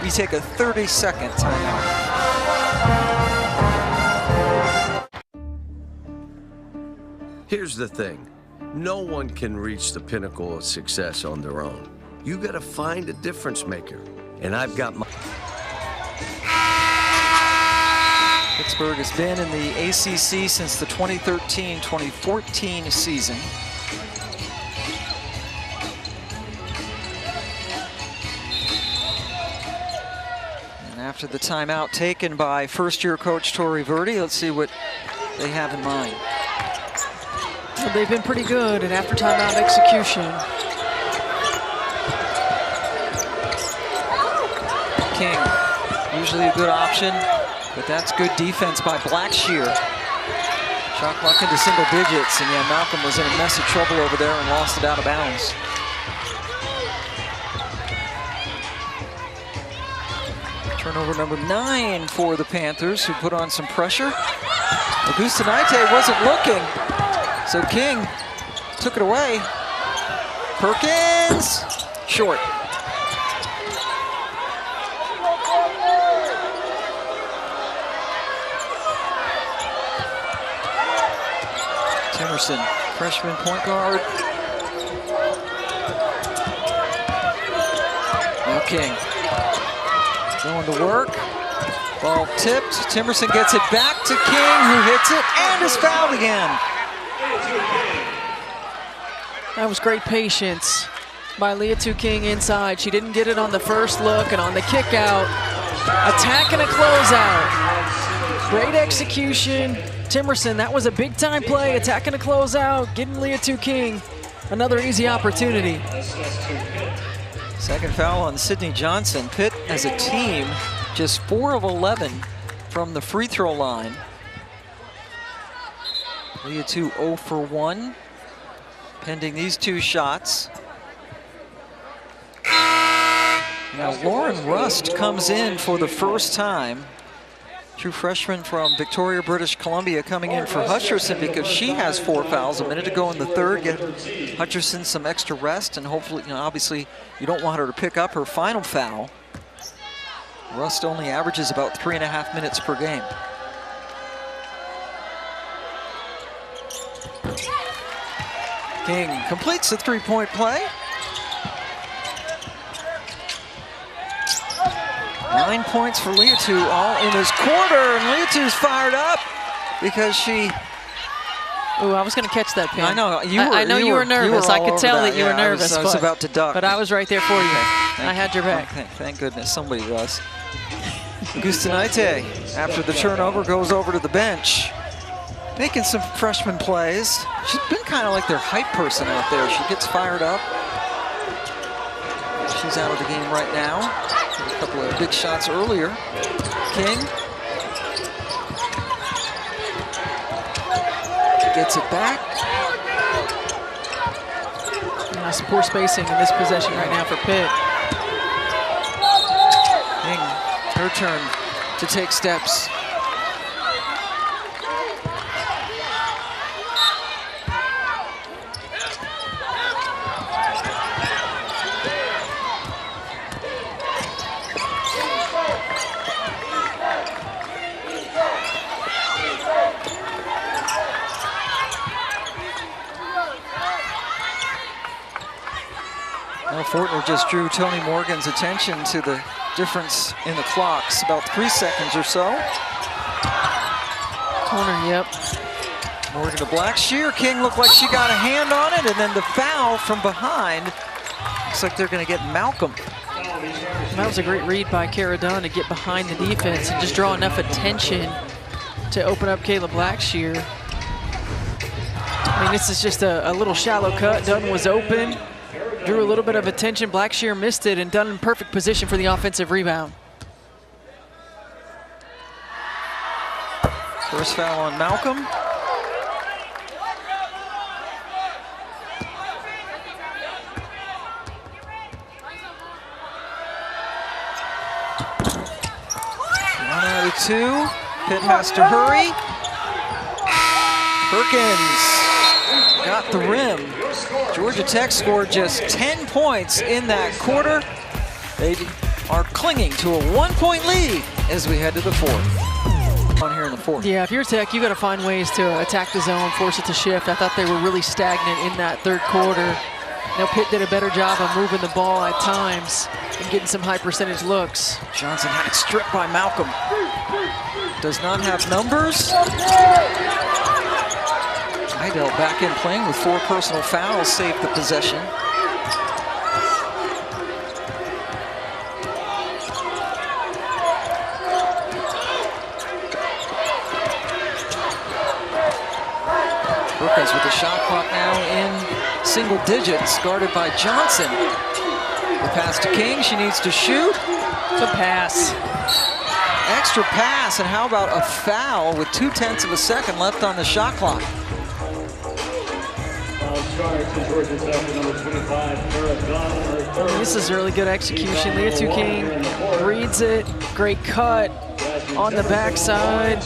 We take a 30-second timeout. Here's the thing. No one can reach the pinnacle of success on their own. You gotta find a difference maker. And I've got my... Pittsburgh has been in the ACC since the 2013-2014 season. And after the timeout taken by first-year coach Tori Verdi, let's see what they have in mind. Well, they've been pretty good at after timeout execution. King, usually a good option. But that's good defense by Blackshear. Shot clock into single digits, and yeah, Malcolm was in a mess of trouble over there and lost it out of bounds. Turnover number 9 for the Panthers, who put on some pressure. Augustinaite wasn't looking, so King took it away. Perkins, short. Emerson, freshman point guard. Now King going to work. Ball tipped. Timerson gets it back to King, who hits it and is fouled again. That was great patience by Liatu King inside. She didn't get it on the first look, and on the kick out, attack and a closeout. Great execution. Timerson, that was a big-time play, attacking a closeout, getting Liatu King another easy opportunity. Second foul on Sydney Johnson. Pitt, as a team, just 4 of 11 from the free throw line. Liatu 0 for 1, pending these 2 shots. Now Lauren Rust comes in for the first time. True freshman from Victoria, British Columbia, coming in for Hutcherson because she has 4 fouls. A minute to go in the third. Get Hutcherson some extra rest, and hopefully, obviously, you don't want her to pick up her final foul. Rust only averages about 3.5 minutes per game. King completes the 3-point play. 9 points for Liatu, all in this quarter, and Liatu's fired up because she... Ooh, I was going to catch that pin. I know, you were nervous. I could tell that you were nervous. I was about to duck. But I was right there for you. I had your back. Okay, thank goodness somebody was. Augustinaite, after the turnover, goes over to the bench, making some freshman plays. She's been kind of like their hype person out there. She gets fired up. She's out of the game right now. A couple of big shots earlier. King gets it back. Nice poor spacing in this possession right now for Pitt. King, her turn to take steps. Fortner just drew Tonie Morgan's attention to the difference in the clocks, about 3 seconds or so. Corner, yep. Morgan to Blackshear. King looked like she got a hand on it, and then the foul from behind. Looks like they're going to get Malcolm. That was a great read by Kara Dunn to get behind the defense and just draw enough attention to open up Kayla Blackshear. I mean, this is just a little shallow cut. Dunn was open. Drew a little bit of attention. Blackshear missed it, and Dunn in perfect position for the offensive rebound. First foul on Malcolm. One out of two. Pitt has to hurry. Perkins got the rim. Georgia Tech scored just 10 points in that quarter. They are clinging to a 1-point lead as we head to the fourth. On here in the fourth. Yeah, if you're Tech, you got to find ways to attack the zone, force it to shift. I thought they were really stagnant in that third quarter. Pitt did a better job of moving the ball at times and getting some high percentage looks. Johnson had it stripped by Malcolm. Does not have numbers. Idell back in playing with 4 personal fouls, saved the possession. Perkins with the shot clock now in single digits, guarded by Johnson. The pass to King, she needs to shoot. It's a pass. Extra pass, and how about a foul with 0.2 of a second left on the shot clock? This is really good execution. Liatu King reads it. Great cut on the backside.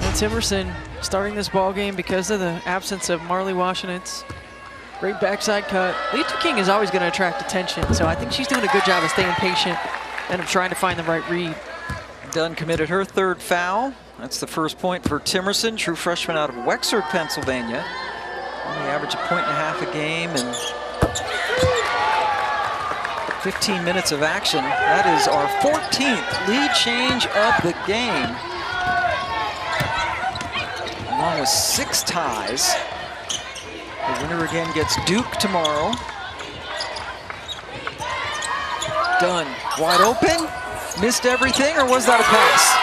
And Timerson starting this ball game because of the absence of Marley Augustinaite. Great backside cut. Liatu King is always going to attract attention, so I think she's doing a good job of staying patient and of trying to find the right read. Dunn committed her 3rd foul. That's the first point for Timerson, true freshman out of Wexford, Pennsylvania. Only average 1.5 a game and 15 minutes of action. That is our 14th lead change of the game, along with 6 ties. The winner again gets Duke tomorrow. Dunn, wide open, missed everything, or was that a pass?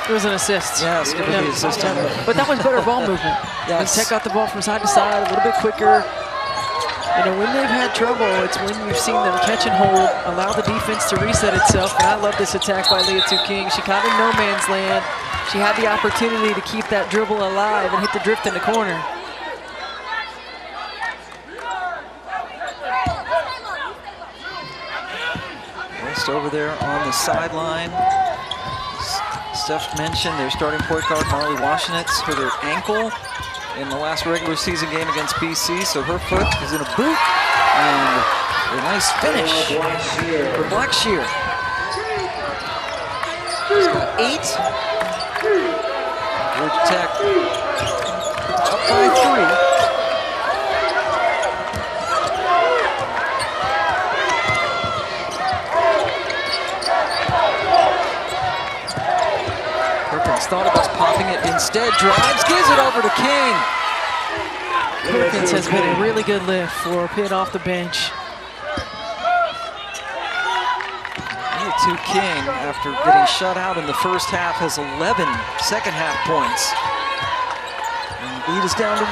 It was an assist. Yes, good to be assistant. But that was better ball movement. Yes. Tech got the ball from side to side a little bit quicker. When they've had trouble, it's when you've seen them catch and hold, allow the defense to reset itself. And I love this attack by Liatu King. She caught in no man's land. She had the opportunity to keep that dribble alive and hit the drift in the corner. West over there on the sideline. Steph mentioned their starting point guard, Marley Augustinaite, hurt her ankle in the last regular season game against BC, so her foot is in a boot, and a nice finish for Blackshear. She's got 8. Georgia Tech up by 3. Thought about popping it, instead drives, gives it over to King. Perkins has been a really good lift for Pitt off the bench. Liatu King, after getting shut out in the first half, has 11 second half points. And the lead is down to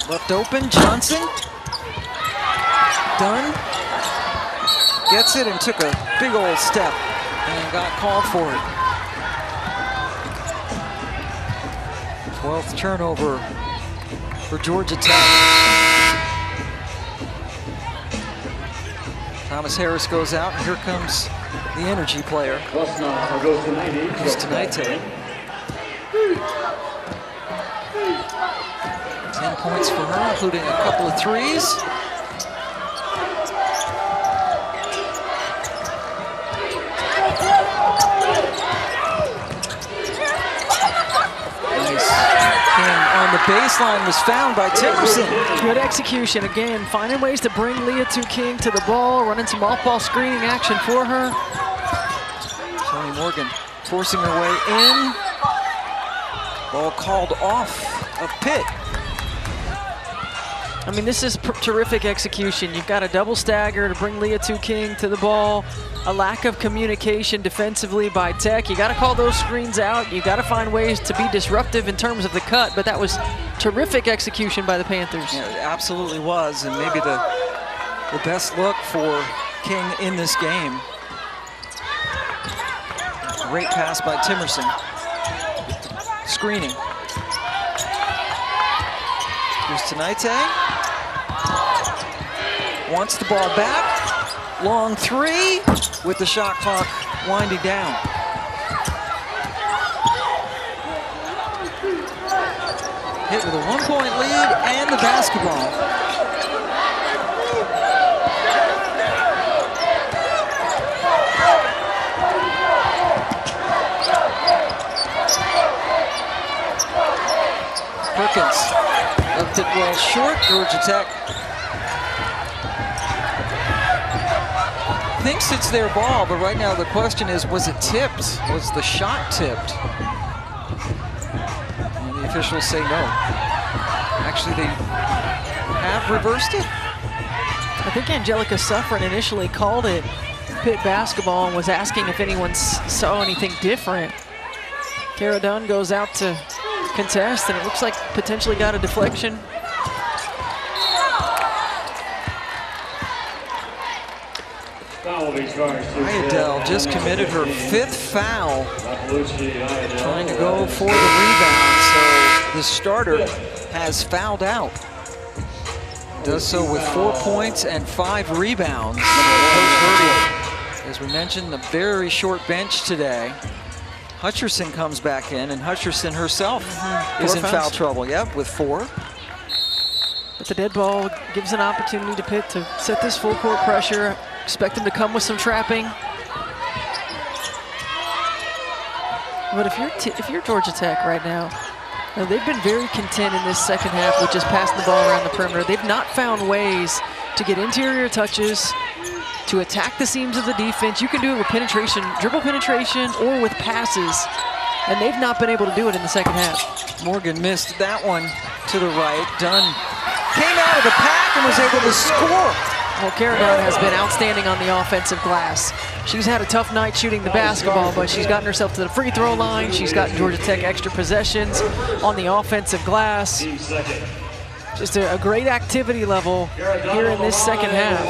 1. Left open, Johnson. Dunn. Gets it and took a big old step and got called for it. 12th turnover for Georgia Tech. Thomas Harris goes out, and here comes the energy player, Augustinaite. 10 points for her, including a couple of threes. On the baseline was found by Timerson. Good execution again, finding ways to bring Liatu King to the ball, running some off-ball screening action for her. Tonie Morgan forcing her way in. Ball called off of Pitt. I mean, this is terrific execution. You've got a double stagger to bring Liatu King to the ball. A lack of communication defensively by Tech. You got to call those screens out. You got to find ways to be disruptive in terms of the cut, but that was terrific execution by the Panthers. Yeah, it absolutely was, and maybe the best look for King in this game. Great pass by Timerson. Screening. Augustinaite wants the ball back. Long three with the shot clock winding down. Hit with a 1-point lead and the basketball. Perkins left it well short. Georgia Tech thinks it's their ball, but right now the question is, was it tipped? Was the shot tipped? And the officials say no. Actually, they have reversed it. I think Angelica Suffren initially called it Pitt basketball and was asking if anyone saw anything different. Kara Dunn goes out to contest, and it looks like potentially got a deflection. Iredell just committed her 5th foul, trying to go for the rebound, so the starter has fouled out. Does so with 4 points and 5 rebounds. Coach Verdi, as we mentioned, a very short bench today. Hutcherson comes back in, and Hutcherson herself is in foul trouble, with 4. But the dead ball gives an opportunity to Pitt to set this full court pressure. Expect them to come with some trapping. But if you're Georgia Tech right now, they've been very content in this second half with just passing the ball around the perimeter. They've not found ways to get interior touches, to attack the seams of the defense. You can do it with penetration, dribble penetration, or with passes, and they've not been able to do it in the second half. Morgan missed that one to the right. Dunn came out of the pack and was able to score. Well, Kara Dunn has been outstanding on the offensive glass. She's had a tough night shooting the basketball, but she's gotten herself to the free throw line. She's gotten Georgia Tech extra possessions on the offensive glass. Just a great activity level here in this second half.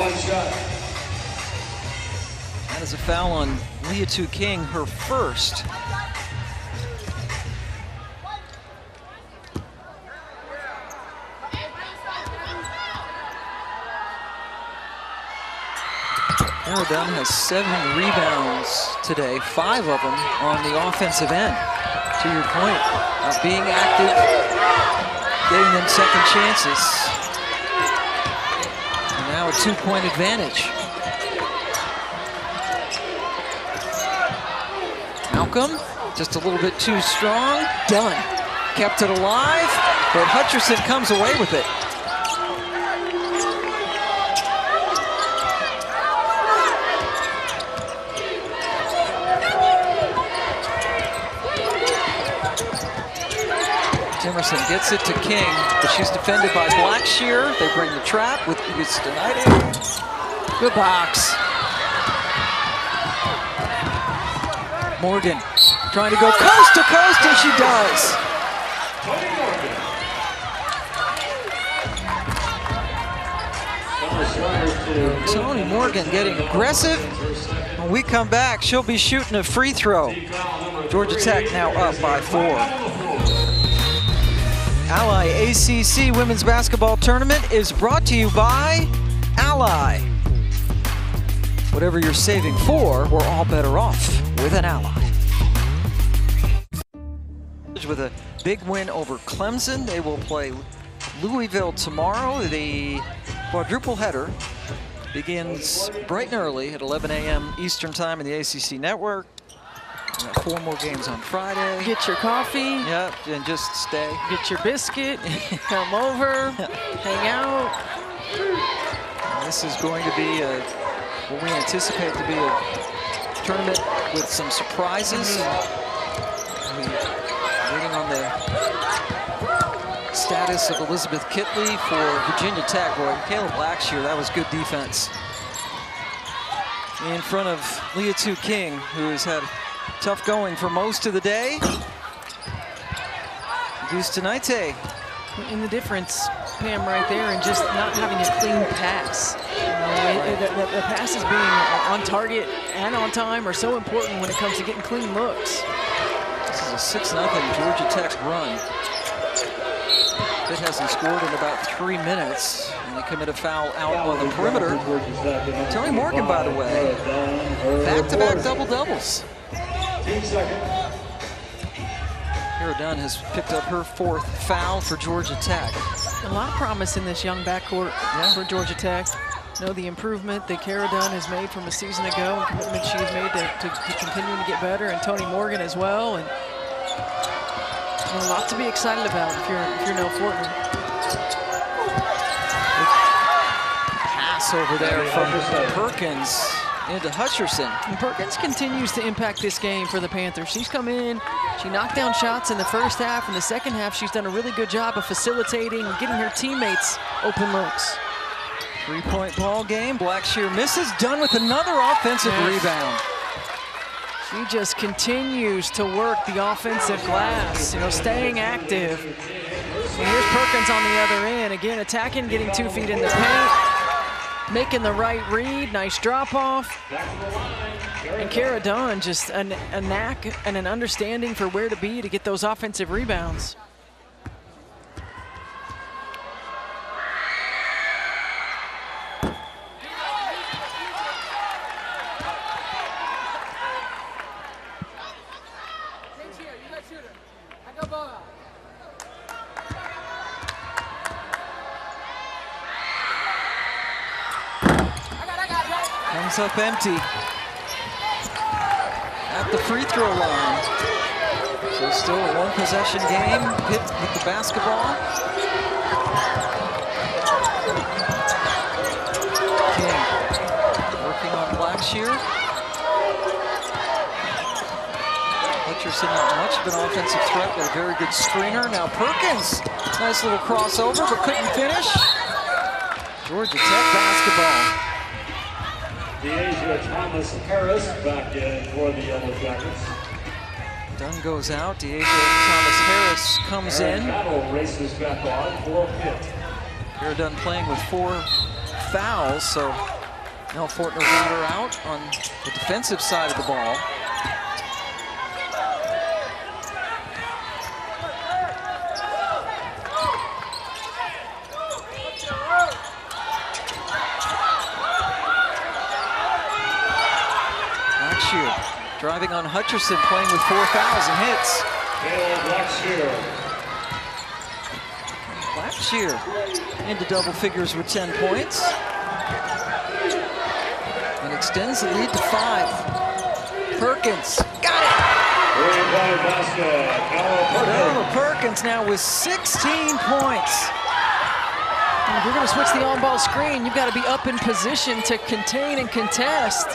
That is a foul on Liatu King, her first. Kara Dunn has 7 rebounds today, 5 of them on the offensive end. To your point, being active, getting them second chances. And now a 2-point advantage. Malcolm, just a little bit too strong. Dunn kept it alive, but Hutcherson comes away with it. Timerson gets it to King, but she's defended by Blackshear. They bring the trap with Augustinaite. Good box. Morgan trying to go coast to coast, and she does. Tonie Morgan getting aggressive. When we come back, she'll be shooting a free throw. Georgia Tech now up by 4. Ally ACC Women's Basketball Tournament is brought to you by Ally. Whatever you're saving for, we're all better off with an Ally. With a big win over Clemson, they will play Louisville tomorrow. The quadruple header begins bright and early at 11 a.m. Eastern Time in the ACC Network. 4 more games on Friday. Get your coffee. Yep, and just stay. Get your biscuit. Come over. Hang out. And this is going to be what we anticipate to be a tournament with some surprises. Waiting on the status of Elizabeth Kitley for Virginia Tech. Boy, Caleb Blackshear, that was good defense. In front of Liatu King, who has had tough going for most of the day. Augustinaite And the difference, Pam, right there, and just not having a clean pass. The passes being on target and on time are so important when it comes to getting clean looks. This is a 6-0 Georgia Tech run. Pitt hasn't scored in about 3 minutes, and they commit a foul out on the perimeter. Tonie Morgan, by the way, back-to-back double-doubles. Kara Dunn has picked up her 4th foul for Georgia Tech. A lot of promise in this young backcourt for Georgia Tech. Know the improvement that Kara Dunn has made from a season ago, and commitment she has made to continue to get better, and Tonie Morgan as well. And a lot to be excited about if you're Nell Fortner. Pass over there from Perkins into Hutcherson. And Perkins continues to impact this game for the Panthers. She's come in, she knocked down shots in the first half. In the second half, she's done a really good job of facilitating and getting her teammates open looks. 3-point ball game. Blackshear misses. Dunn with another offensive rebound. She just continues to work the offensive glass, staying active. And here's Perkins on the other end. Again, attacking, getting 2 feet in the paint, making the right read. Nice drop off. And Kara Dunn, just a knack and an understanding for where to be to get those offensive rebounds. Comes up empty at the free throw line. So still a 1-possession game. Pitt with the basketball. King working on Blackshear. Hutcherson not much of an offensive threat, but a very good screener. Now Perkins, nice little crossover, but couldn't finish. Georgia Tech basketball. DeAsia Thomas Harris back in for the Yellow Jackets. Dunn goes out. DeAsia Thomas Harris comes in. Battle races back on for Pitt. Kara Dunn playing with 4 fouls, so Nell Fortner got her out on the defensive side of the ball. Driving on Hutcherson, playing with 4 fouls and hits. Blackshear into double figures with 10 points. And extends the lead to 5. Perkins, got it! Kara Perkins now with 16 points. And if you're going to switch the on-ball screen, you've got to be up in position to contain and contest.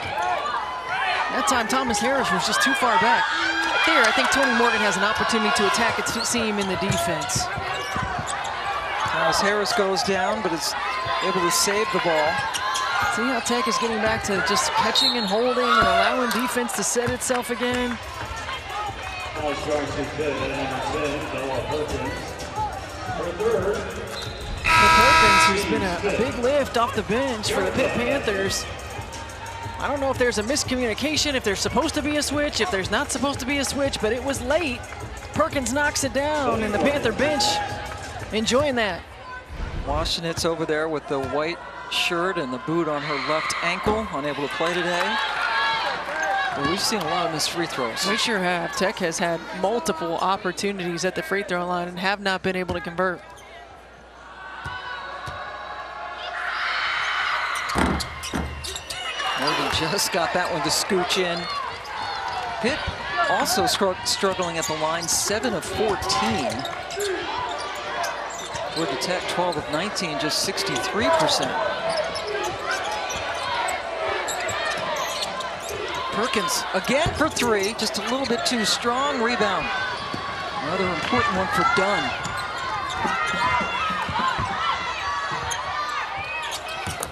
That time, Thomas Harris was just too far back. Right there, I think Tonie Morgan has an opportunity to attack its seam in the defense. Thomas Harris goes down, but is able to save the ball. See how Tech is getting back to just catching and holding and allowing defense to set itself again. Perkins, who's been a big lift off the bench for the Pitt Panthers. I don't know if there's a miscommunication, if there's supposed to be a switch, if there's not supposed to be a switch, but it was late. Perkins knocks it down, and the Panther bench enjoying that. Augustinaite's over there with the white shirt and the boot on her left ankle, unable to play today. But we've seen a lot of missed free throws. We sure have. Tech has had multiple opportunities at the free throw line and have not been able to convert. Morgan just got that one to scooch in. Pitt also struggling at the line, 7 of 14. Georgia Tech, 12 of 19, just 63%. Perkins again for 3, just a little bit too strong. Rebound. Another important one for Dunn.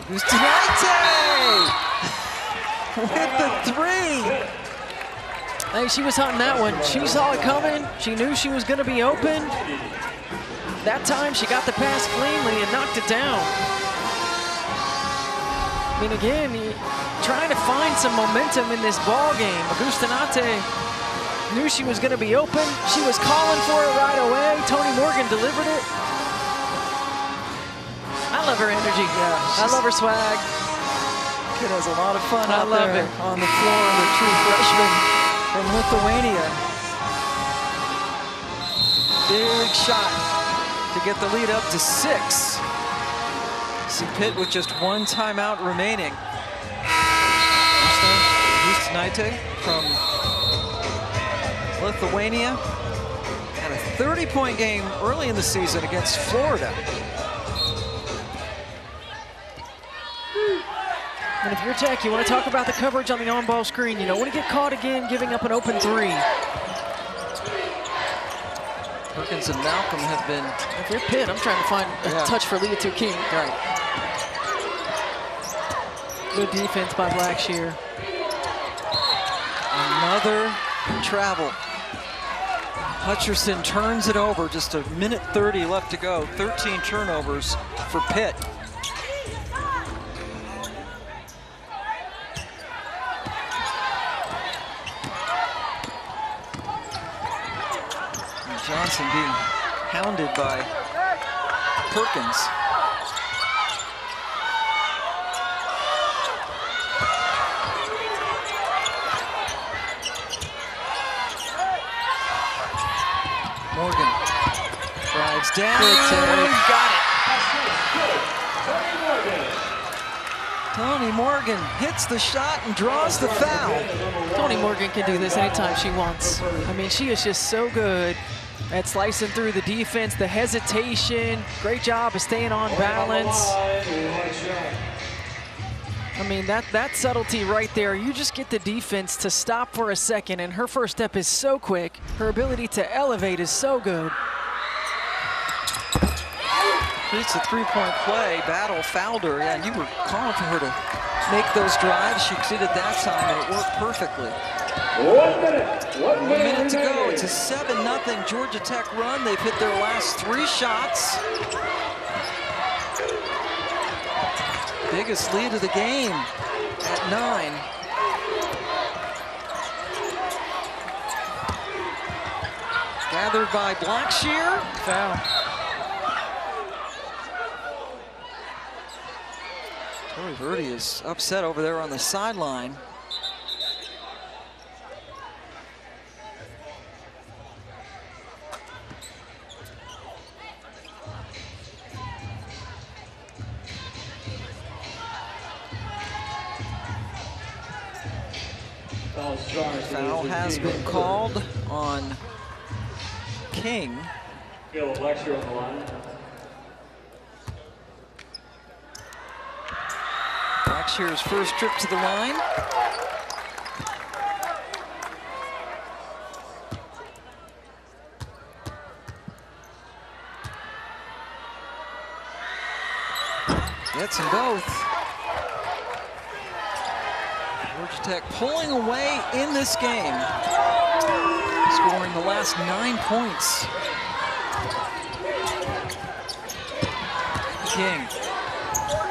Augustinaite with the 3. Hey, she was hunting that one. She saw it coming. She knew she was going to be open. that time she got the pass cleanly and knocked it down. I mean, again, trying to find some momentum in this ball game. Augustinaite knew she was going to be open. She was calling for it right away. Tonie Morgan delivered it. I love her energy. Yeah, I love her swag. Kid has a lot of fun out love there it. on the floor, the true freshman from Lithuania. Big shot to get the lead up to 6. See Pitt with just 1 timeout remaining. Rusne Augustinaite from Lithuania had a 30-point game early in the season against Florida. And if you're Tech, you want to talk about the coverage on the on-ball screen. You don't want to get caught again giving up an open 3. Perkins and Malcolm have been... If you're Pitt, I'm trying to find a touch for Liatu King. Right. Good defense by Blackshear. Another travel. Hutcherson turns it over. Just a minute 30 left to go. 13 turnovers for Pitt. Johnson being hounded by Perkins. Morgan drives down. Got it. Tonie Morgan hits the shot and draws the foul. Tonie Morgan can do this anytime she wants. I mean, she is just so good at slicing through the defense, the hesitation, great job of staying on balance. I mean, that subtlety right there, you just get the defense to stop for a second, and her first step is so quick. Her ability to elevate is so good. It's a 3-point play. Battle fouled her. Yeah, you were calling for her to make those drives. She succeeded that time, and it worked perfectly. 1 minute to go. It's a 7-0 Georgia Tech run. They've hit their last 3 shots. Biggest lead of the game at 9. Gathered by Blackshear. Foul. Tori Verdi is upset over there on the sideline. Foul has been called on King. Blackshear on the line. Blackshear's first trip to the line. Gets them both. Georgia Tech pulling away in this game, scoring the last 9 points. King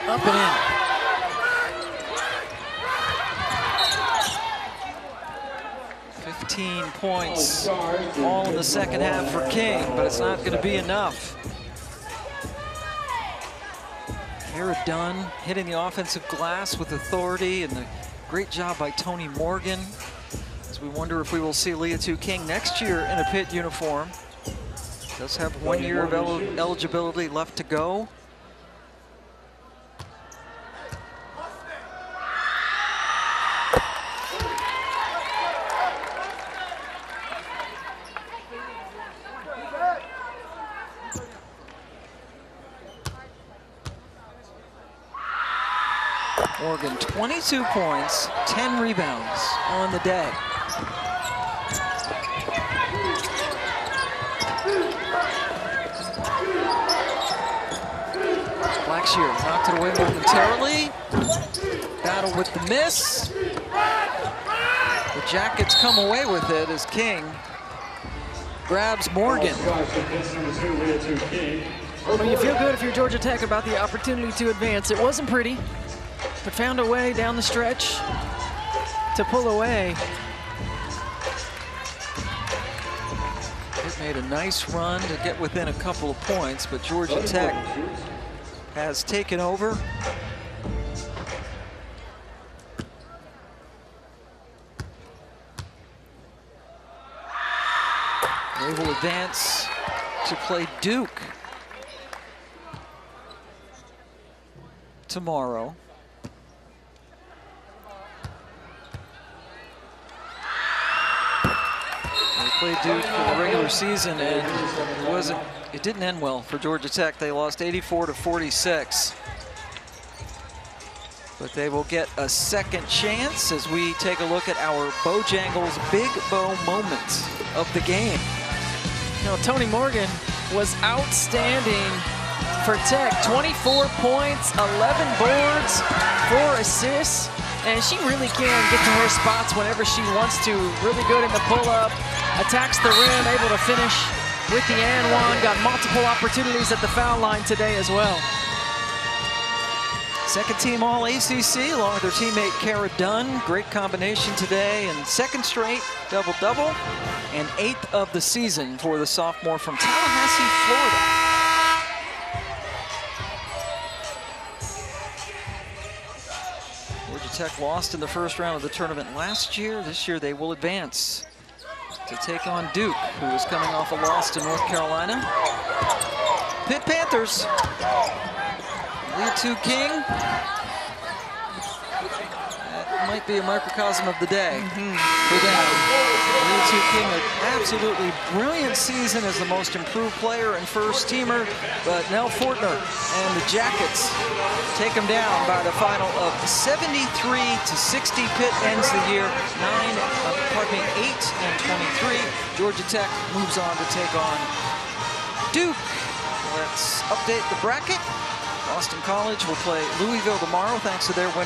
up and in. Points all in the second half for King, but it's not going to be enough. Kara Dunn hitting the offensive glass with authority, and a great job by Tonie Morgan. As we wonder if we will see Liatu King next year in a Pitt uniform. Does have 1 year of eligibility left to go. Morgan, 22 points, 10 rebounds on the day. Blackshear knocked it away momentarily. Battle with the miss. The Jackets come away with it as King grabs Morgan. Well, you feel good if you're Georgia Tech about the opportunity to advance. It wasn't pretty, but found a way down the stretch to pull away. It made a nice run to get within a couple of points, but Georgia Tech has taken over. They will advance to play Duke tomorrow. They played Duke for the regular season, and it didn't end well for Georgia Tech. They lost 84-46. But they will get a second chance as we take a look at our Bojangles Big Bow moment of the game. You know, Tonie Morgan was outstanding for Tech. 24 points, 11 boards, 4 assists, and she really can get to her spots whenever she wants to. Really good in the pull-up, attacks the rim, able to finish with the and one. Got multiple opportunities at the foul line today as well. Second team All ACC along with their teammate Kara Dunn. Great combination today, and second straight double-double, and 8th of the season for the sophomore from Tallahassee, Florida. Georgia Tech lost in the first round of the tournament last year. This year they will advance to take on Duke, who is coming off a loss to North Carolina. Pitt Panthers. Liatu King. That might be a microcosm of the day for them. Liatu King, an absolutely brilliant season as the most improved player and first teamer, but Nell Fortner and the Jackets take him down by the final of 73-60. Pitt ends the year 8-23. Georgia Tech moves on to take on Duke. Let's update the bracket. Boston College will play Louisville tomorrow thanks to their win